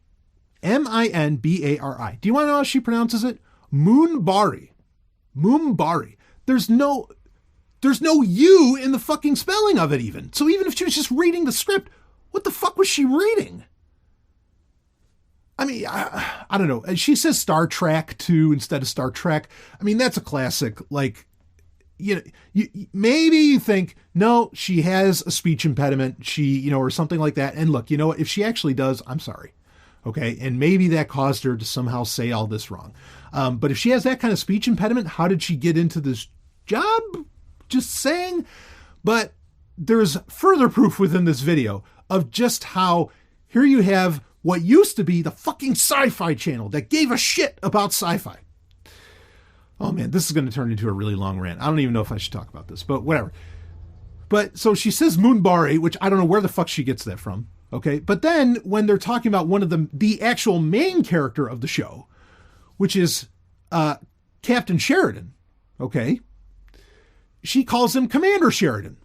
Speaker 1: Minbari. Do you want to know how she pronounces it? Moonbari. Moonbari. There's no U in the fucking spelling of it even. So even if she was just reading the script, what the fuck was she reading? I mean, I don't know. She says Star Trek too instead of Star Trek. I mean, that's a classic. Like, maybe you think, no, she has a speech impediment. She, or something like that. And look, if she actually does, I'm sorry. Okay. And maybe that caused her to somehow say all this wrong. But if she has that kind of speech impediment, how did she get into this job? Just saying. But there's further proof within this video of just how here you have what used to be the fucking sci-fi channel that gave a shit about sci-fi. Oh man, this is going to turn into a really long rant. I don't even know if I should talk about this, but whatever. But so she says Moonbari, which I don't know where the fuck she gets that from. Okay. But then when they're talking about one of the actual main character of the show, which is Captain Sheridan. Okay. She calls him Commander Sheridan.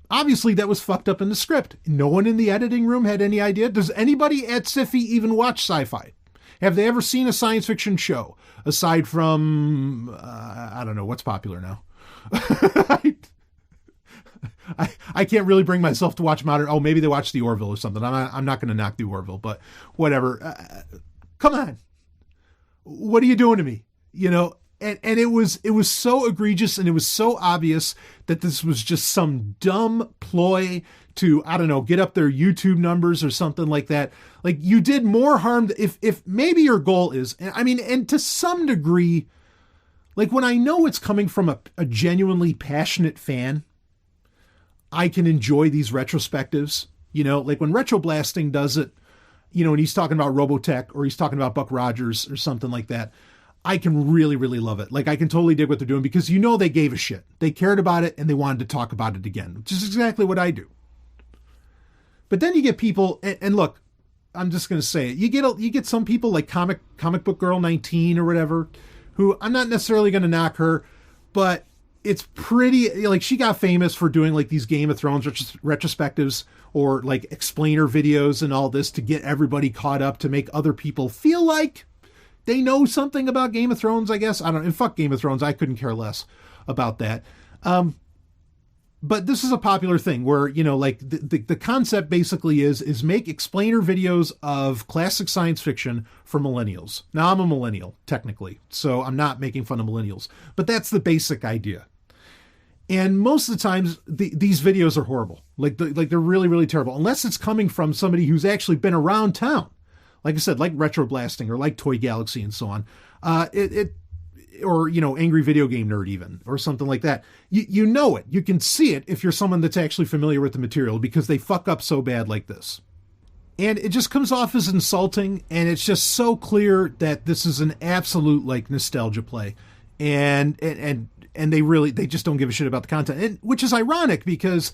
Speaker 1: Obviously, that was fucked up in the script. No one in the editing room had any idea. Does anybody at Sci-Fi even watch sci-fi? Have they ever seen a science fiction show aside from, I don't know, what's popular now? I can't really bring myself to watch modern. Oh, maybe they watch The Orville or something. I'm not going to knock The Orville, but whatever. Come on. What are you doing to me? And it was so egregious and it was so obvious that this was just some dumb ploy to, I don't know, get up their YouTube numbers or something like that. Like, you did more harm if maybe your goal is, and to some degree, like, when I know it's coming from a genuinely passionate fan, I can enjoy these retrospectives, like when Retroblasting does it, and he's talking about Robotech or he's talking about Buck Rogers or something like that. I can really, really love it. Like, I can totally dig what they're doing because they gave a shit. They cared about it and they wanted to talk about it again, which is exactly what I do. But then you get people, and look, I'm just going to say it. You get some people like comic book girl 19 or whatever, who I'm not necessarily going to knock her, but it's pretty, like, she got famous for doing like these Game of Thrones retrospectives or like explainer videos and all this to get everybody caught up, to make other people feel like they know something about Game of Thrones, I guess. I don't know. And fuck Game of Thrones. I couldn't care less about that. But this is a popular thing where, like the concept basically is make explainer videos of classic science fiction for millennials. Now, I'm a millennial, technically, so I'm not making fun of millennials, but that's the basic idea. And most of the times these videos are horrible. Like they're really, really terrible, unless it's coming from somebody who's actually been around town. Like I said, like Retroblasting or like Toy Galaxy and so on. Or Angry Video Game Nerd even, or something like that. You know it. You can see it if you're someone that's actually familiar with the material, because they fuck up so bad like this. And it just comes off as insulting, and it's just so clear that this is an absolute like nostalgia play. And they just don't give a shit about the content. And which is ironic, because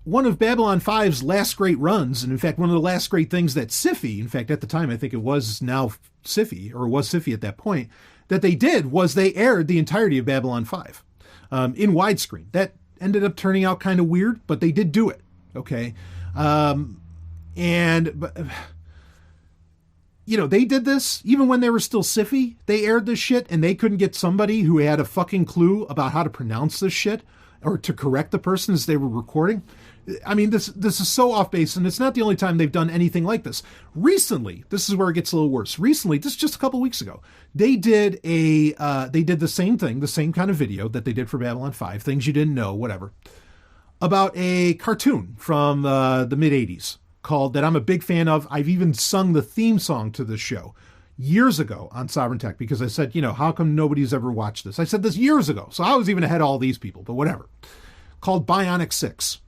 Speaker 1: one of Babylon 5's last great runs, and in fact, one of the last great things that Sci-Fi, in fact, at the time, I think it was now Sci-Fi, or was Sci-Fi at that point, that they did was they aired the entirety of Babylon 5 in widescreen. That ended up turning out kind of weird, but they did do it. Okay. They did this even when they were still Sci-Fi. They aired this shit and they couldn't get somebody who had a fucking clue about how to pronounce this shit or to correct the person as they were recording. I mean, this is so off base, and it's not the only time they've done anything like this. Recently, this is where it gets a little worse. Recently, this is just a couple weeks ago, they did the same thing, the same kind of video that they did for Babylon 5, things you didn't know, whatever, about a cartoon from the mid-'80s called, that I'm a big fan of. I've even sung the theme song to this show years ago on Sovereign Tech, because I said, how come nobody's ever watched this? I said this years ago, so I was even ahead of all these people, but whatever. Called Bionic 6.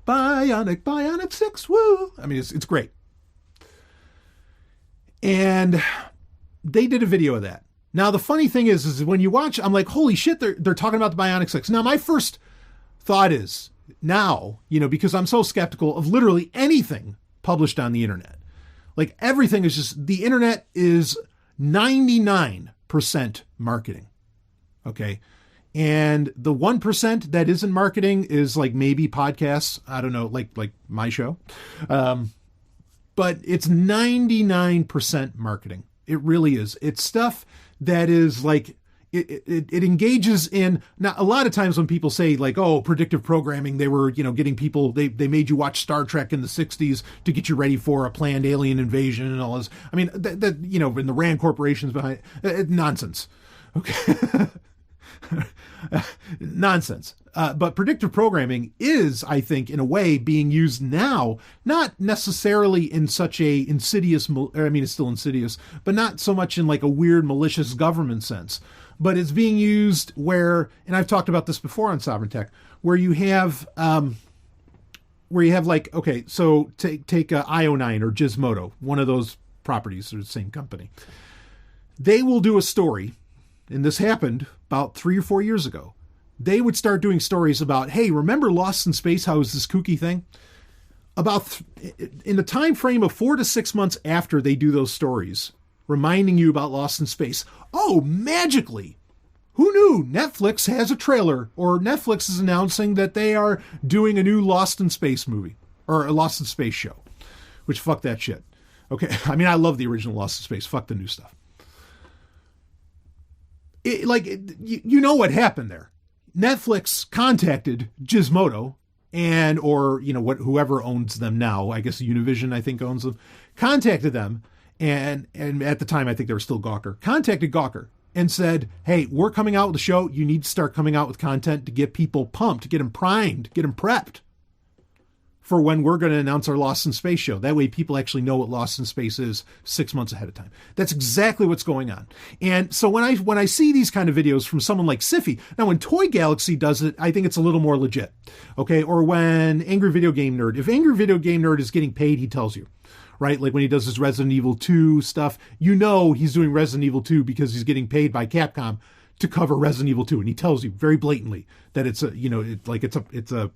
Speaker 1: Bionic 6, woo. I mean, it's great. And they did a video of that. Now, the funny thing is when you watch, I'm like, holy shit, they're talking about the Bionic 6. Now, my first thought is now, because I'm so skeptical of literally anything published on the internet. Like everything is just, the internet is 99% marketing. Okay. And the 1% that isn't marketing is like maybe podcasts. I don't know, like my show. But it's 99% marketing. It really is. It's stuff that is like, it engages in, now a lot of times when people say like, oh, predictive programming, they were, getting people, they made you watch Star Trek in the 60s to get you ready for a planned alien invasion and all this. I mean, that and the Rand corporations behind nonsense. Okay. Nonsense. But predictive programming is, I think, in a way being used now, not necessarily in such a insidious, it's still insidious, but not so much in like a weird malicious government sense, but it's being used where, and I've talked about this before on Sovereign Tech, where you have like, okay, so take IO9 or Gizmodo, one of those properties, they're the same company. They will do a story, and this happened about 3 or 4 years ago. They would start doing stories about, hey, remember Lost in Space? How is this kooky thing? About in the time frame of 4 to 6 months after they do those stories, reminding you about Lost in Space. Oh, magically, who knew Netflix has a trailer, or Netflix is announcing that they are doing a new Lost in Space movie or a Lost in Space show, which fuck that shit. Okay. I mean, I love the original Lost in Space. Fuck the new stuff. You know what happened there. Netflix contacted Gizmodo or whoever owns them now, I guess Univision, I think, owns them, contacted them. And at the time, I think they were still Gawker, contacted Gawker and said, hey, we're coming out with a show. You need to start coming out with content to get people pumped, to get them primed, get them prepped for when we're going to announce our Lost in Space show. That way people actually know what Lost in Space is 6 months ahead of time. That's exactly what's going on. And so when I see these kind of videos from someone like Siffy, now when Toy Galaxy does it, I think it's a little more legit. Okay. Or when Angry Video Game Nerd, if Angry Video Game Nerd is getting paid, he tells you, right? Like when he does his Resident Evil 2 stuff, he's doing Resident Evil 2 because he's getting paid by Capcom to cover Resident Evil 2. And he tells you very blatantly that it's a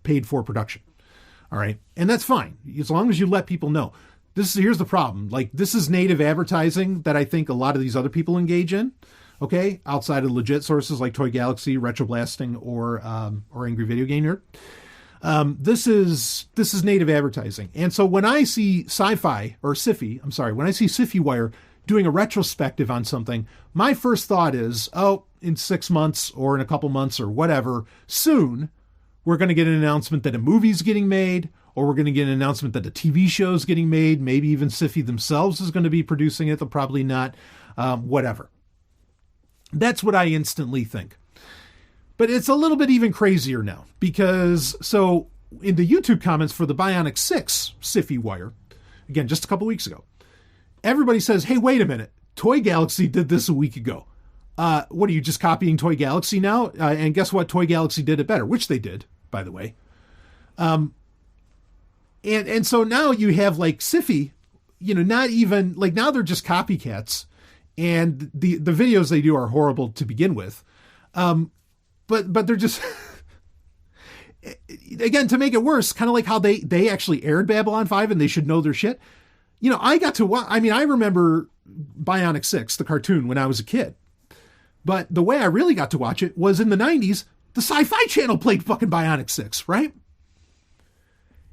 Speaker 1: paid for production. All right. And that's fine. As long as you let people know. Here's the problem. Like, this is native advertising that I think a lot of these other people engage in. Okay. Outside of legit sources like Toy Galaxy, Retroblasting, or Angry Video Game Nerd. This is native advertising. And so when I see Sci-Fi or Siffy, when I see Siffy Wire doing a retrospective on something, my first thought is, in 6 months or in a couple months or whatever, soon, we're going to get an announcement that a movie's getting made, or we're going to get an announcement that a TV show's getting made. Maybe even Siffy themselves is going to be producing it. They'll probably not, whatever. That's what I instantly think. But it's a little bit even crazier now because so in the YouTube comments for the Bionic 6 Siffy Wire, again, just a couple weeks ago, everybody says, hey, wait a minute. Toy Galaxy did this a week ago. What are you just copying Toy Galaxy now? And guess what? Toy Galaxy did it better, which they did, by the way. And so now you have like Siffy, not even like now they're just copycats, and the videos they do are horrible to begin with. But they're just again, to make it worse, kind of like how they actually aired Babylon 5 and they should know their shit. I got to watch. I mean, I remember Bionic 6, the cartoon, when I was a kid. But the way I really got to watch it was in the 90s, the Sci-Fi Channel played fucking Bionic 6, right?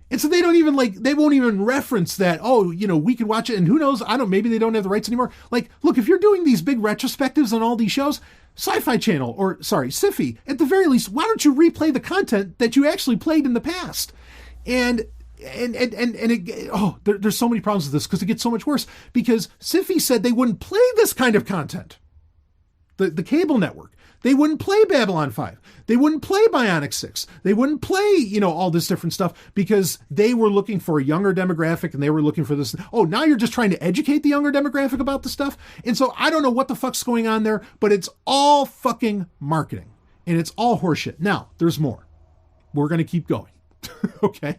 Speaker 1: And so they won't even reference that, we could watch it, and who knows, maybe they don't have the rights anymore. Like, look, if you're doing these big retrospectives on all these shows, Sci-Fi Channel, Siffy, at the very least, why don't you replay the content that you actually played in the past? And there's so many problems with this because it gets so much worse because Siffy said they wouldn't play this kind of content. The cable network. They wouldn't play Babylon 5. They wouldn't play Bionic 6. They wouldn't play, all this different stuff because they were looking for a younger demographic and they were looking for this. Oh, now you're just trying to educate the younger demographic about the stuff. And so I don't know what the fuck's going on there, but it's all fucking marketing and it's all horseshit. Now, there's more. We're going to keep going. Okay.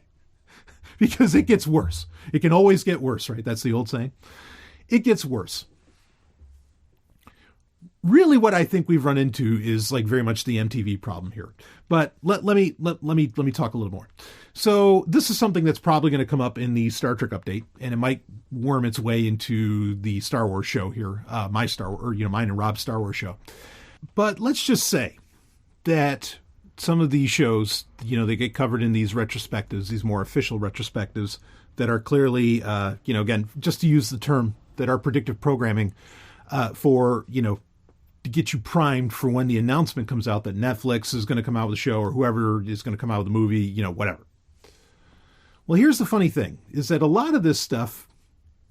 Speaker 1: because it gets worse. It can always get worse, right? That's the old saying. It gets worse. Really, what I think we've run into is like very much the MTV problem here. But let me talk a little more. So this is something that's probably going to come up in the Star Trek update, and it might worm its way into the Star Wars show here, mine and Rob's Star Wars show. But let's just say that some of these shows, they get covered in these retrospectives, these more official retrospectives that are clearly, again, just to use the term, that are predictive programming for, to get you primed for when the announcement comes out that Netflix is going to come out with a show or whoever is going to come out with a movie, whatever. Well, here's the funny thing is that a lot of this stuff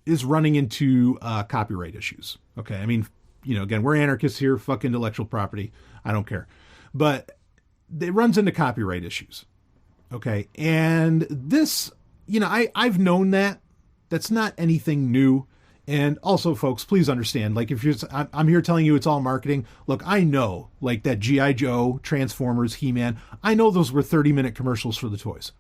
Speaker 1: is running into copyright issues. Okay. I mean, again, we're anarchists here, fuck intellectual property. I don't care. But it runs into copyright issues. Okay. And this, I've known that. That's not anything new. And also, folks, please understand, like, I'm here telling you it's all marketing. Look, I know, like, that G.I. Joe, Transformers, He-Man, I know those were 30-minute commercials for the toys.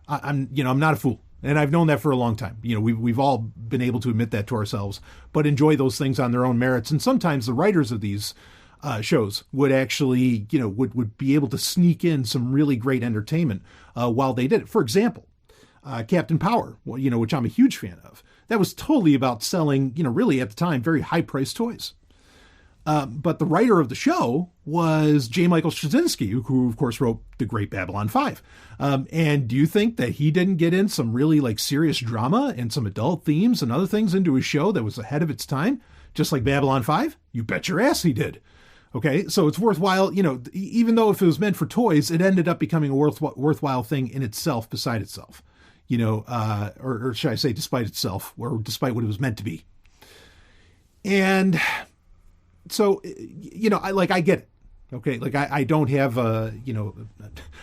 Speaker 1: I'm not a fool. And I've known that for a long time. We've all been able to admit that to ourselves, but enjoy those things on their own merits. And sometimes the writers of these shows would actually, would be able to sneak in some really great entertainment while they did it. For example, Captain Power, which I'm a huge fan of. That was totally about selling, really at the time, very high-priced toys. But the writer of the show was J. Michael Straczynski, who, of course, wrote The Great Babylon 5. And do you think that he didn't get in some really, like, serious drama and some adult themes and other things into his show that was ahead of its time, just like Babylon 5? You bet your ass he did. Okay, so it's worthwhile, even though if it was meant for toys, it ended up becoming a worthwhile thing in itself, beside itself. Or should I say despite itself, or despite what it was meant to be. And so, I get it. Okay. Like I don't have, I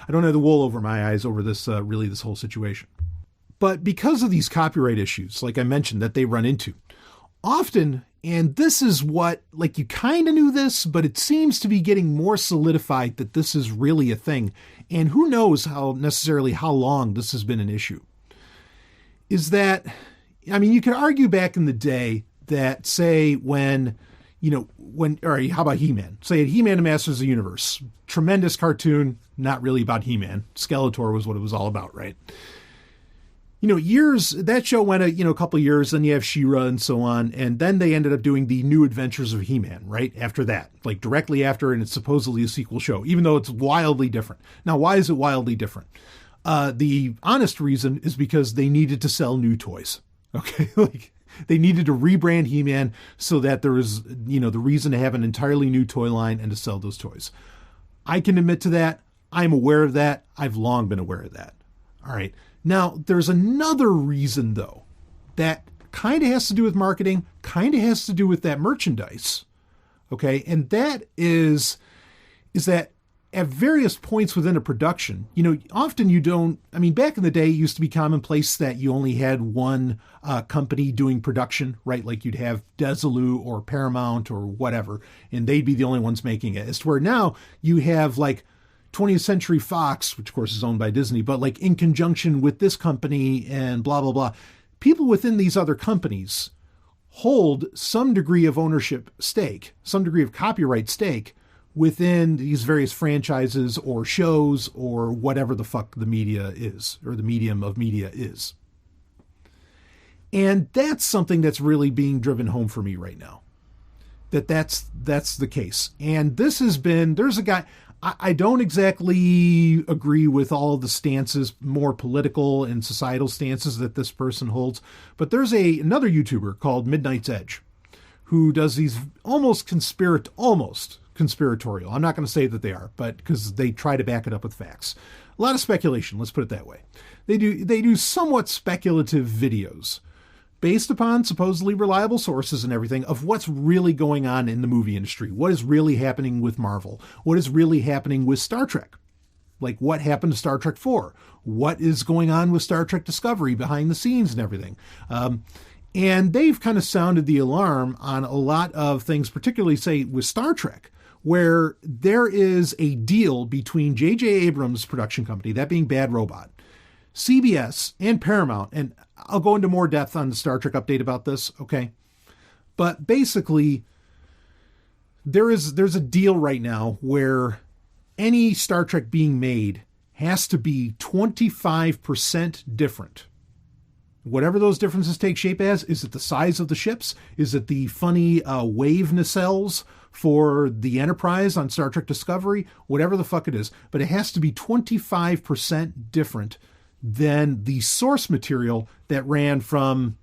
Speaker 1: don't have the wool over my eyes over this, this whole situation. But because of these copyright issues, like I mentioned, that they run into often, and this is what, like, you kind of knew this, but it seems to be getting more solidified that this is really a thing. And who knows how long this has been an issue. Is that, you could argue back in the day that, say, all right, how about He-Man? Say He-Man and Masters of the Universe. Tremendous cartoon, not really about He-Man. Skeletor was what it was all about, right? That show went a couple of years, then you have She-Ra and so on, and then they ended up doing the New Adventures of He-Man, right? After that, like directly after, and it's supposedly a sequel show, even though it's wildly different. Now, why is it wildly different? The honest reason is because they needed to sell new toys. Okay. Like they needed to rebrand He-Man so that there was, the reason to have an entirely new toy line and to sell those toys. I can admit to that. I'm aware of that. I've long been aware of that. All right. Now there's another reason though, that kind of has to do with marketing, kind of has to do with that merchandise. Okay. And that is that at various points within a production, often you don't, back in the day, it used to be commonplace that you only had one company doing production, right? Like you'd have Desilu or Paramount or whatever, and they'd be the only ones making it. As to where now you have like 20th Century Fox, which of course is owned by Disney, but like in conjunction with this company and blah, blah, blah. People within these other companies hold some degree of ownership stake, some degree of copyright stake within these various franchises or shows or whatever the fuck the media is, or the medium of media is. And that's something that's really being driven home for me right now. That's the case. And this has been, there's a guy, I don't exactly agree with all the stances, more political and societal stances that this person holds, but there's another YouTuber called Midnight's Edge who does these almost conspiratorial. I'm not going to say that they are, but because they try to back it up with facts. A lot of speculation, let's put it that way. They do somewhat speculative videos based upon supposedly reliable sources and everything of what's really going on in the movie industry. What is really happening with Marvel? What is really happening with Star Trek? Like what happened to Star Trek 4? What is going on with Star Trek Discovery behind the scenes and everything? And they've kind of sounded the alarm on a lot of things, particularly, say, with Star Trek, where there is a deal between J.J. Abrams' production company, that being Bad Robot, CBS and Paramount, and I'll go into more depth on the Star Trek update about this, okay? But basically, there's a deal right now where any Star Trek being made has to be 25% different. Whatever those differences take shape as, is it the size of the ships? Is it the funny wave nacelles for the Enterprise on Star Trek Discovery? Whatever the fuck it is. But it has to be 25% different than the source material that ran from,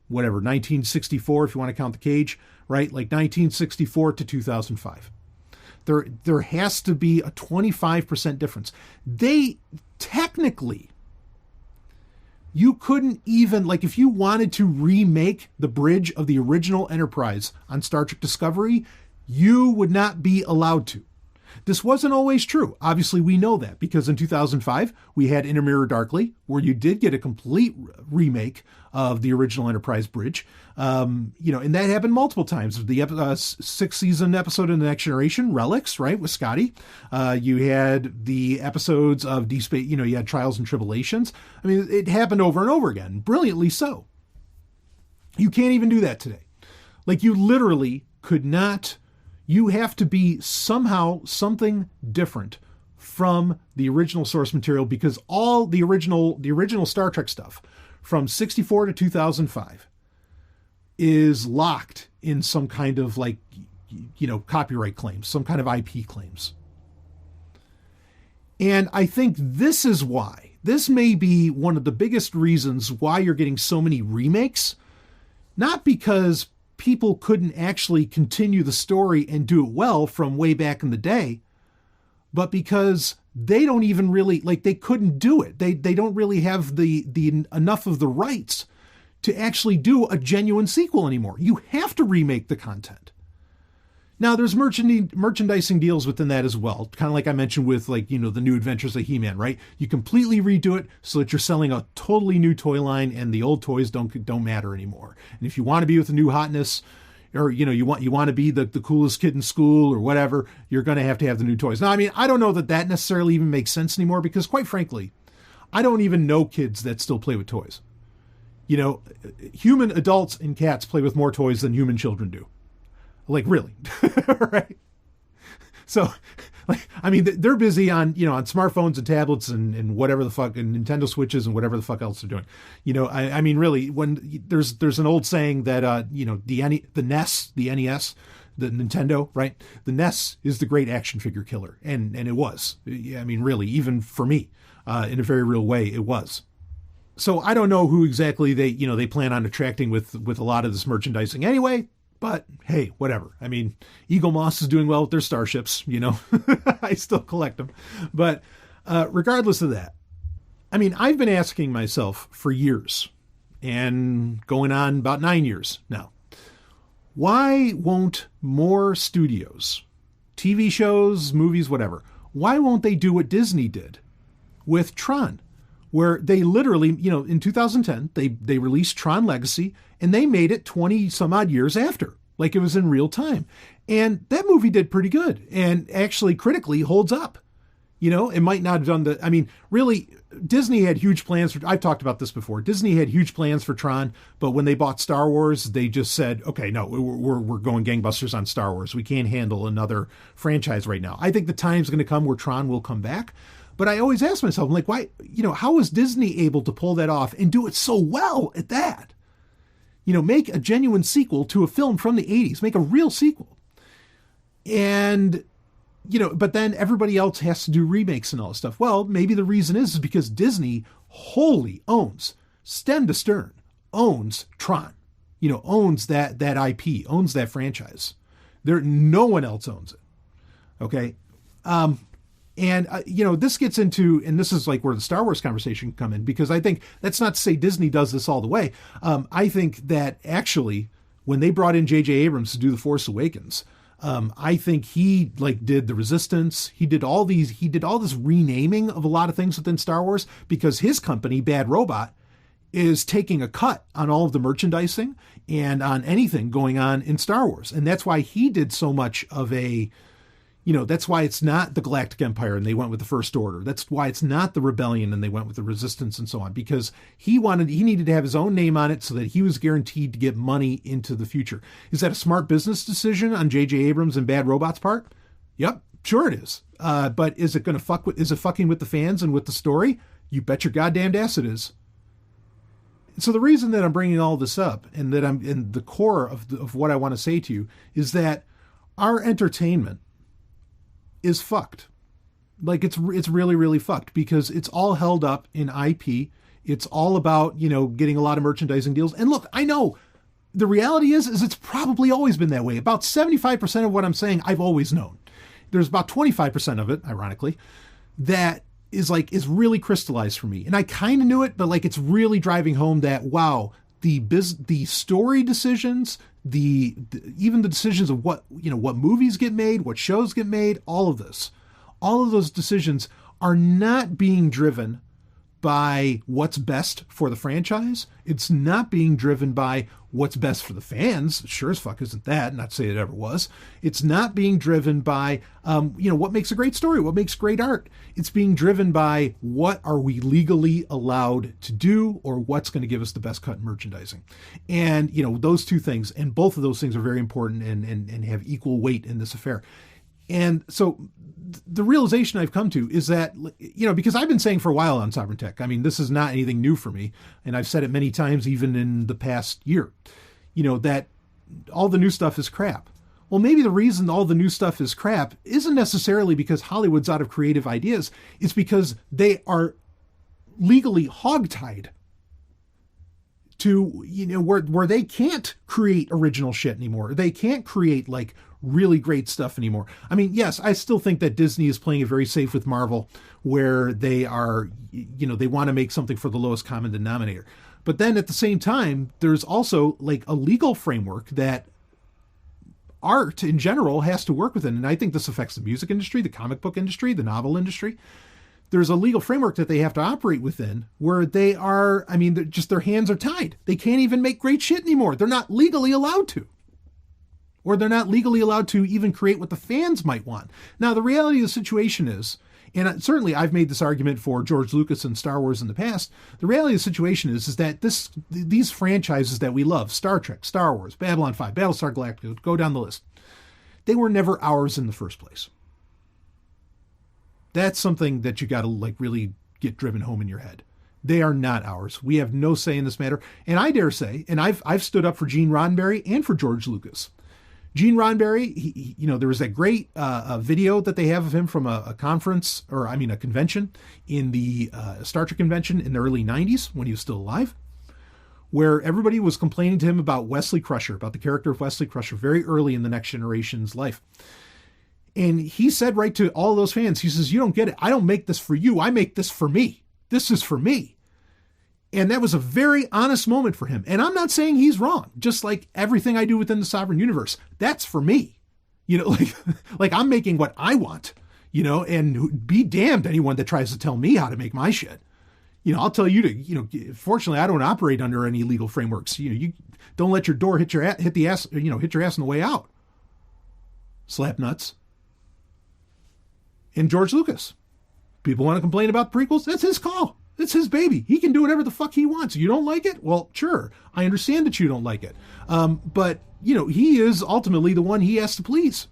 Speaker 1: whatever, 1964, if you want to count the cage, right? Like 1964 to 2005. There has to be a 25% difference. They technically... You couldn't even, like, if you wanted to remake the bridge of the original Enterprise on Star Trek Discovery, you would not be allowed to. This wasn't always true. Obviously, we know that because in 2005, we had Inner Mirror Darkly, where you did get a complete remake of the original Enterprise bridge. And that happened multiple times. The sixth season episode in The Next Generation, Relics, right, with Scotty. You had the episodes of Deep Space, you had Trials and Tribulations. I mean, it happened over and over again, brilliantly so. You can't even do that today. Like, you literally could not... You have to be somehow something different from the original source material because all the original Star Trek stuff from 64 to 2005 is locked in some kind of copyright claims, some kind of IP claims. And I think this may be one of the biggest reasons why you're getting so many remakes, not because people couldn't actually continue the story and do it well from way back in the day, but because they don't even really, they couldn't do it. They don't really have the enough of the rights to actually do a genuine sequel anymore. You have to remake the content. Now, there's merchandising deals within that as well. Kind of like I mentioned with, the New Adventures of He-Man, right? You completely redo it so that you're selling a totally new toy line and the old toys don't matter anymore. And if you want to be with the new hotness, or, you want to be the coolest kid in school or whatever, you're going to have the new toys. Now, I mean, I don't know that necessarily even makes sense anymore because, quite frankly, I don't even know kids that still play with toys. Human adults and cats play with more toys than human children do. Like, really. Right? So, they're busy on smartphones and tablets and whatever the fuck, and Nintendo Switches and whatever the fuck else they're doing. Really, when there's an old saying that, the NES, the NES, the Nintendo, right? The NES is the great action figure killer. And it was. Really, even for me, in a very real way, it was. So I don't know who exactly they plan on attracting with a lot of this merchandising anyway. But hey, whatever. Eagle Moss is doing well with their starships, I still collect them. But regardless of that, I've been asking myself for years, and going on about 9 years now, why won't more studios, TV shows, movies, whatever, why won't they do what Disney did with Tron? Where they literally, in 2010, they released Tron Legacy, and they made it 20 some odd years after, like it was in real time. And that movie did pretty good and actually critically holds up. It might not have done really, Disney had huge plans I've talked about this before. Disney had huge plans for Tron, but when they bought Star Wars, they just said, okay, no, we're going gangbusters on Star Wars. We can't handle another franchise right now. I think the time's going to come where Tron will come back. But I always ask myself, why, how was Disney able to pull that off and do it so well at that? Make a genuine sequel to a film from the 80s, make a real sequel. And, but then everybody else has to do remakes and all this stuff. Well, maybe the reason is because Disney wholly owns, stem to stern, owns Tron, owns that IP, owns that franchise. No one else owns it. Okay. And, this gets into, and this is where the Star Wars conversation can come in, because I think that's not to say Disney does this all the way. I think that actually when they brought in J.J. Abrams to do The Force Awakens, I think he did the Resistance. He did all this renaming of a lot of things within Star Wars because his company, Bad Robot, is taking a cut on all of the merchandising and on anything going on in Star Wars. And that's why he did so much of a, That's why it's not the Galactic Empire and they went with the First Order. That's why it's not the Rebellion and they went with the Resistance and so on, because he needed to have his own name on it so that he was guaranteed to get money into the future. Is that a smart business decision on J.J. Abrams and Bad Robot's part? Yep, sure it is. But is it going to is it fucking with the fans and with the story? You bet your goddamned ass it is. So the reason that I'm bringing all this up and that I'm in the core of what I want to say to you is that our entertainment is fucked. Like it's really, really fucked because it's all held up in IP. It's all about, getting a lot of merchandising deals. And look, I know the reality is it's probably always been that way. About 75% of what I'm saying, I've always known. There's about 25% of it, ironically, that is really crystallized for me. And I kind of knew it, but it's really driving home that, wow, the story decisions, even the decisions of what movies get made, what shows get made, all of those decisions are not being driven by what's best for the franchise. It's not being driven by what's best for the fans. Sure as fuck isn't that. Not to say it ever was. It's not being driven by, what makes a great story, what makes great art. It's being driven by what are we legally allowed to do or what's going to give us the best cut in merchandising. And, those two things, and both of those things are very important and have equal weight in this affair. And so the realization I've come to is that, because I've been saying for a while on Sovereign Tech, I mean, this is not anything new for me. And I've said it many times, even in the past year, that all the new stuff is crap. Well, maybe the reason all the new stuff is crap isn't necessarily because Hollywood's out of creative ideas. It's because they are legally hogtied to, where they can't create original shit anymore. They can't create really great stuff anymore. I mean, yes, I still think that Disney is playing it very safe with Marvel, where they are, they want to make something for the lowest common denominator. But then at the same time, there's also a legal framework that art in general has to work within. And I think this affects the music industry, the comic book industry, the novel industry. There's a legal framework that they have to operate within where they are, their hands are tied. They can't even make great shit anymore. They're not legally allowed to. Or they're not legally allowed to even create what the fans might want. Now, the reality of the situation is, and certainly I've made this argument for George Lucas and Star Wars in the past, the reality of the situation is that these franchises that we love, Star Trek, Star Wars, Babylon 5, Battlestar Galactica, go down the list, they were never ours in the first place. That's something that you got to really get driven home in your head. They are not ours. We have no say in this matter. And I dare say, and I've stood up for Gene Roddenberry and for George Lucas. Gene Roddenberry, there was that great video that they have of him from a conference, a convention in the Star Trek convention in the early 90s when he was still alive, where everybody was complaining to him about Wesley Crusher, about the character of Wesley Crusher very early in the Next Generation's life. And he said right to all those fans, he says, you don't get it. I don't make this for you. I make this for me. This is for me. And that was a very honest moment for him. And I'm not saying he's wrong. Just like everything I do within the Sovereign Universe, that's for me. I'm making what I want, and be damned anyone that tries to tell me how to make my shit. I'll tell you to, fortunately, I don't operate under any legal frameworks. You don't let your door hit your ass on the way out. Slap nuts. And George Lucas. People want to complain about the prequels? That's his call. It's his baby. He can do whatever the fuck he wants. You don't like it? Well, sure. I understand that you don't like it. But, he is ultimately the one he has to please.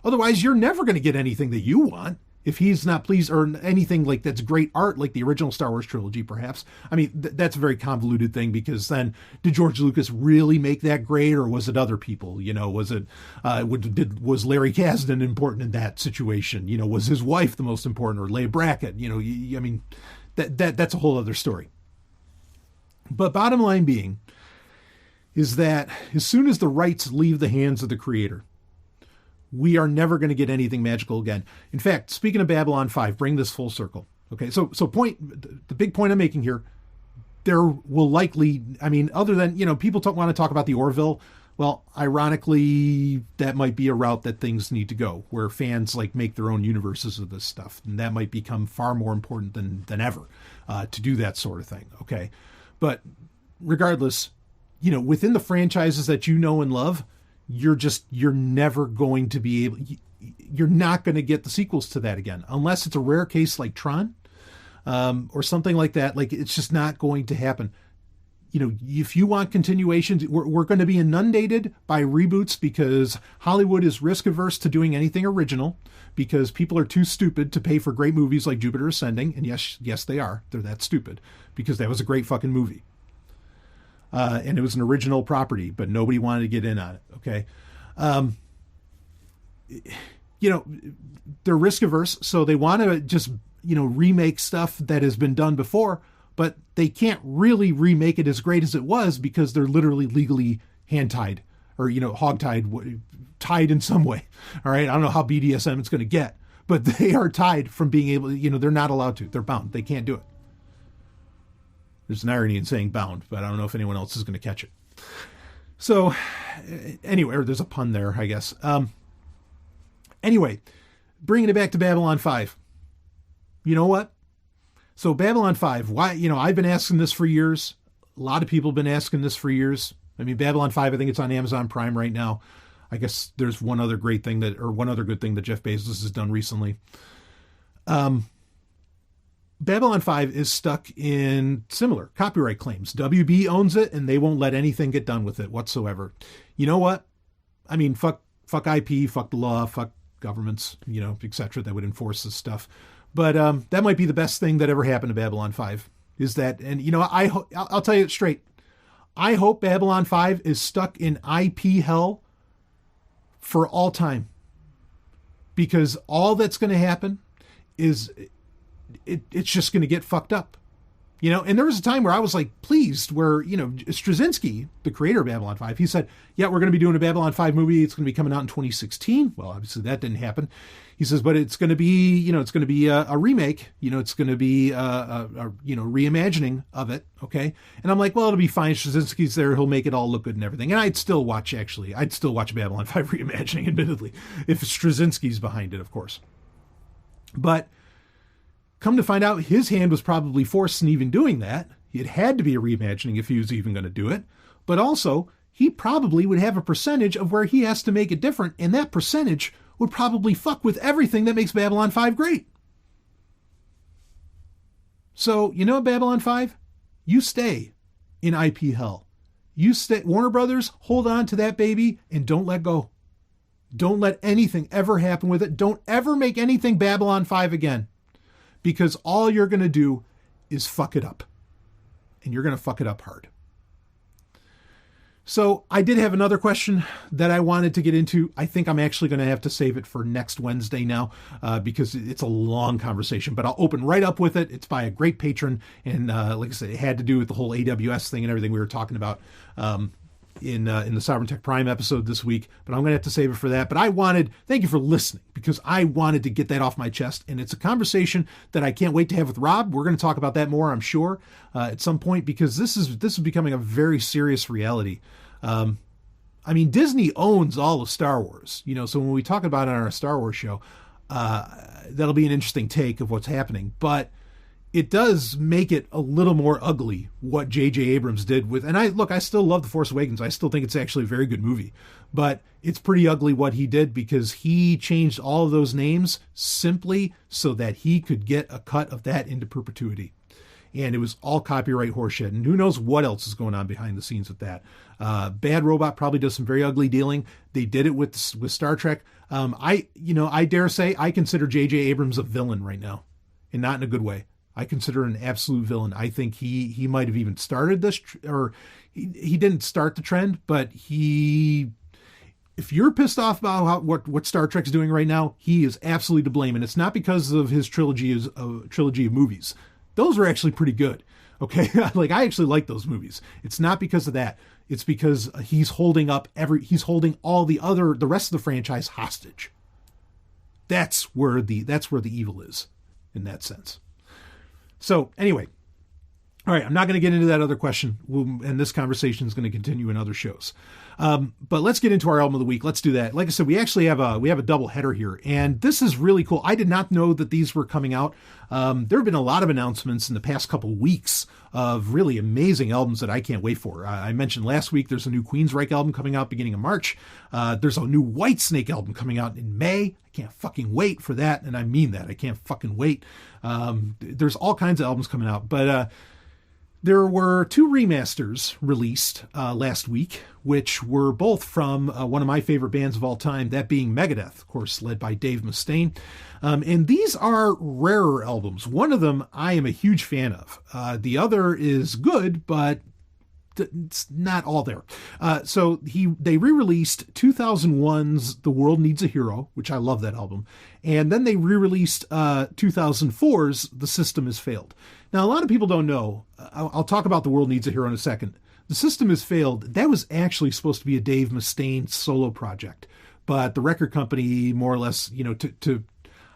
Speaker 1: Otherwise, you're never going to get anything that you want if he's not pleased, or anything that's great art, like the original Star Wars trilogy, perhaps. That's a very convoluted thing, because then did George Lucas really make that great, or was it other people? Was it, was Larry Kasdan important in that situation? Was his wife the most important, or Leigh Brackett? That's a whole other story. But bottom line being is that as soon as the rights leave the hands of the creator, we are never going to get anything magical again. In fact, speaking of Babylon 5, bring this full circle. Okay, so the big point I'm making here, there will likely, other than, people want to talk about the Orville. Well, ironically, that might be a route that things need to go, where fans make their own universes of this stuff. And that might become far more important than ever to do that sort of thing. Okay. But regardless, within the franchises that you know and love, you're never going to be able, you're not going to get the sequels to that again, unless it's a rare case like Tron, or something like that. Like, it's just not going to happen. You know, if you want continuations, we're going to be inundated by reboots because Hollywood is risk averse to doing anything original because people are too stupid to pay for great movies like Jupiter Ascending. And yes, they are. They're that stupid because that was a great fucking movie. And it was an original property, but nobody wanted to get in on it. Okay. You know, they're risk averse, so they want to just, you know, remake stuff that has been done before, but they can't really remake it as great as it was because they're literally legally hand-tied or, you know, hog-tied, tied in some way. All right. I don't know how BDSM it's going to get, but they are tied from being able to, you know, they're not allowed to. They're bound. They can't do it. There's an irony in saying bound, but I don't know if anyone else is going to catch it. So anyway, or there's a pun there, I guess. Anyway, bringing it back to Babylon 5. You know what? So Babylon 5, why, you know, I've been asking this for years. A lot of people have been asking this for years. I mean, Babylon 5, I think it's on Amazon Prime right now. I guess there's one other good thing that Jeff Bezos has done recently. Babylon 5 is stuck in similar copyright claims. WB owns it and they won't let anything get done with it whatsoever. You know what? I mean, fuck IP, fuck the law, fuck governments, you know, etc. that would enforce this stuff. But that might be the best thing that ever happened to Babylon 5 is that, and you know, I'll tell you it straight. I hope Babylon 5 is stuck in IP hell for all time, because all that's going to happen is it's just going to get fucked up. You know, and there was a time where I was like pleased where, you know, Straczynski, the creator of Babylon 5, he said, yeah, we're going to be doing a Babylon 5 movie. It's going to be coming out in 2016. Well, obviously that didn't happen. He says, but it's going to be, you know, it's going to be a remake, you know, it's going to be a you know, reimagining of it. Okay. And I'm like, well, it'll be fine. Straczynski's there. He'll make it all look good and everything. And I'd still watch Babylon 5 reimagining, admittedly, if Straczynski's behind it, of course. But come to find out, his hand was probably forced in even doing that. It had to be a reimagining if he was even going to do it. But also, he probably would have a percentage of where he has to make it different, and that percentage would probably fuck with everything that makes Babylon 5 great. So, you know, Babylon 5, you stay in IP hell. You stay, Warner Brothers, hold on to that baby and don't let go. Don't let anything ever happen with it. Don't ever make anything Babylon 5 again. Because all you're going to do is fuck it up. And you're going to fuck it up hard. So I did have another question that I wanted to get into. I think I'm actually going to have to save it for next Wednesday now because it's a long conversation. But I'll open right up with it. It's by a great patron. And like I said, it had to do with the whole AWS thing and everything we were talking about in the Sovereign Tech Prime episode this week, but I'm going to have to save it for that. But thank you for listening, because I wanted to get that off my chest, and it's a conversation that I can't wait to have with Rob. We're going to talk about that more, I'm sure, at some point, because this is becoming a very serious reality. I mean, Disney owns all of Star Wars, you know, so when we talk about it on our Star Wars show, that'll be an interesting take of what's happening, but it does make it a little more ugly what J.J. Abrams did with, and I still love The Force Awakens. I still think it's actually a very good movie, but it's pretty ugly what he did, because he changed all of those names simply so that he could get a cut of that into perpetuity. And it was all copyright horseshit, and who knows what else is going on behind the scenes with that. Bad Robot probably does some very ugly dealing. They did it with Star Trek. I dare say I consider J.J. Abrams a villain right now, and not in a good way. I consider an absolute villain. I think he might have even started this, or he didn't start the trend, but if you're pissed off about what Star Trek's doing right now, he is absolutely to blame. And it's not because of his trilogy of movies. Those are actually pretty good. Okay. Like, I actually like those movies. It's not because of that. It's because he's holding all the rest of the franchise hostage. That's where the evil is in that sense. So anyway, All right, I'm not going to get into that other question, and this conversation is going to continue in other shows. But let's get into our album of the week. Let's do that. Like I said, we actually have a double header here, and this is really cool. I did not know that these were coming out. There have been a lot of announcements in the past couple weeks of really amazing albums that I can't wait for. I mentioned last week there's a new Queensryche album coming out beginning of March. There's a new Whitesnake album coming out in May. I can't fucking wait for that, and I mean that. I can't fucking wait. There's all kinds of albums coming out, but there were 2 remasters released last week, which were both from one of my favorite bands of all time, that being Megadeth, of course, led by Dave Mustaine. And these are rarer albums. One of them I am a huge fan of. The other is good, but it's not all there. So they re-released 2001's The World Needs a Hero, which I love that album. And then they re-released 2004's The System Has Failed. Now, a lot of people don't know. I'll talk about The World Needs a Hero in a second. The System Has Failed. That was actually supposed to be a Dave Mustaine solo project. But the record company, more or less,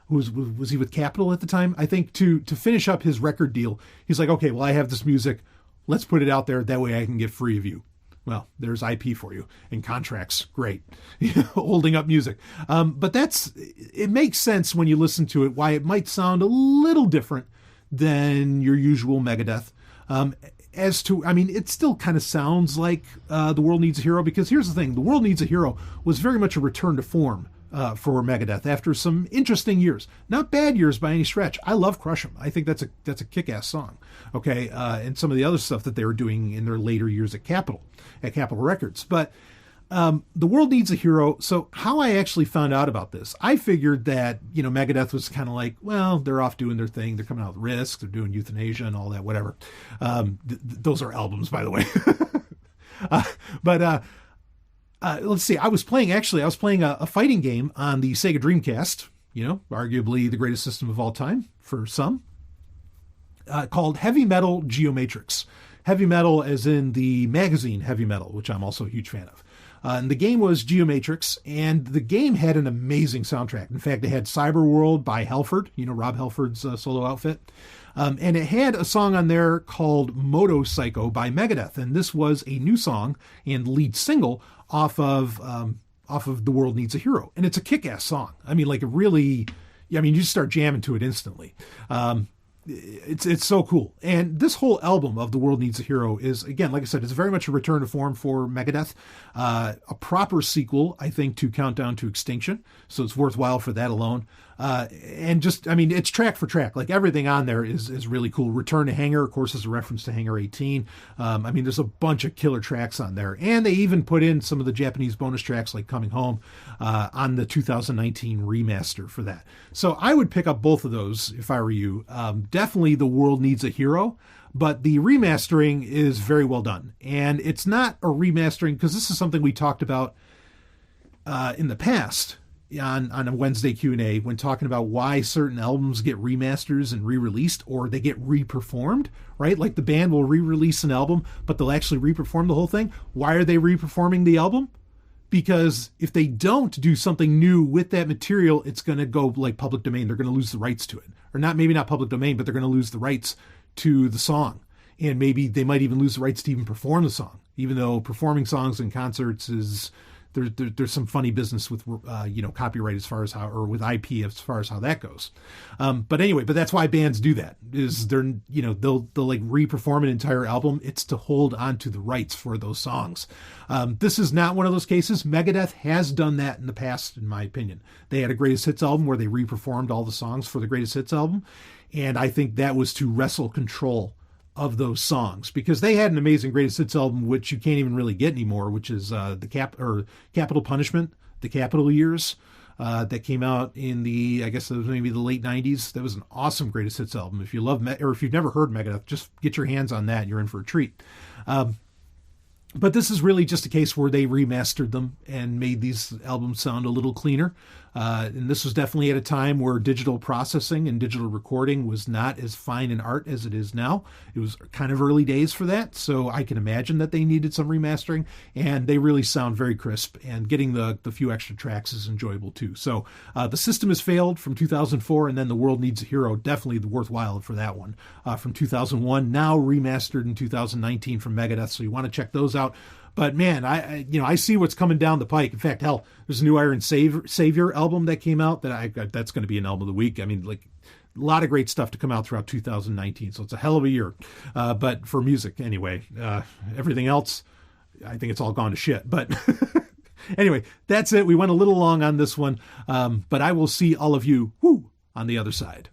Speaker 1: was he with Capitol at the time? I think to finish up his record deal, he's like, okay, well, I have this music. Let's put it out there. That way I can get free of you. Well, there's IP for you and contracts. Great. Holding up music. But it makes sense when you listen to it, why it might sound a little different than your usual Megadeth. It still kind of sounds like The World Needs a Hero, because here's the thing. The World Needs a Hero was very much a return to form for Megadeth after some interesting years. Not bad years by any stretch. I love Crush 'Em. I think that's a kick-ass song. Okay, and some of the other stuff that they were doing in their later years at Capitol Records. But The World Needs a Hero. So how I actually found out about this, I figured that, Megadeth was kind of like, well, they're off doing their thing. They're coming out with Risk. They're doing Euthanasia and all that, whatever. Those are albums, by the way. Let's see. I was playing a fighting game on the Sega Dreamcast, arguably the greatest system of all time for some, called Heavy Metal Geomatrix. Heavy metal as in the magazine Heavy Metal, which I'm also a huge fan of. And the game was Geomatrix, and the game had an amazing soundtrack. In fact, it had Cyberworld by Halford, Rob Halford's solo outfit. And it had a song on there called Moto Psycho by Megadeth. And this was a new song and lead single off of The World Needs a Hero. And it's a kick-ass song. I mean, you just start jamming to it instantly. It's so cool. And this whole album of The World Needs a Hero is, again, like I said, it's very much a return to form for Megadeth. A proper sequel, I think, to Countdown to Extinction. So it's worthwhile for that alone. It's track for track. Like, everything on there is really cool. Return to Hangar, of course, is a reference to Hangar 18. There's a bunch of killer tracks on there. And they even put in some of the Japanese bonus tracks, like Coming Home, on the 2019 remaster for that. So I would pick up both of those if I were you. Definitely The World Needs a Hero, but the remastering is very well done. And it's not a remastering, because this is something we talked about in the past on a Wednesday Q&A when talking about why certain albums get remasters and re-released, or they get re-performed, right? Like the band will re-release an album, but they'll actually re-perform the whole thing. Why are they re-performing the album? Because if they don't do something new with that material, it's going to go like public domain. They're going to lose the rights to it. Or maybe not public domain, but they're going to lose the rights to the song. And maybe they might even lose the rights to even perform the song, even though performing songs in concerts is... There's some funny business with copyright as far as how, or with IP as far as how that goes. But that's why bands do that. Is they'll like re-perform an entire album. It's to hold on to the rights for those songs. This is not one of those cases. Megadeth has done that in the past, in my opinion. They had a greatest hits album where they re-performed all the songs for the greatest hits album, and I think that was to wrestle control of those songs, because they had an amazing greatest hits album, which you can't even really get anymore, which is Capital Punishment, the Capitol years, that came out in I guess it was maybe the late 90s. That was an awesome greatest hits album. If you love or if you've never heard Megadeth, just get your hands on that and you're in for a treat. But this is really just a case where they remastered them and made these albums sound a little cleaner. And this was definitely at a time where digital processing and digital recording was not as fine an art as it is now. It was kind of early days for that, so I can imagine that they needed some remastering, and they really sound very crisp, and getting the few extra tracks is enjoyable too. So The System Has Failed from 2004, and then The World Needs a Hero, definitely worthwhile for that one, from 2001, now remastered in 2019 from Megadeth, so you want to check those out. But man, I see what's coming down the pike. In fact, hell, there's a new Iron Savior album that came out that's going to be an album of the week. I mean, like, a lot of great stuff to come out throughout 2019. So it's a hell of a year. But for music, anyway, everything else, I think it's all gone to shit. But anyway, that's it. We went a little long on this one. But I will see all of you on the other side.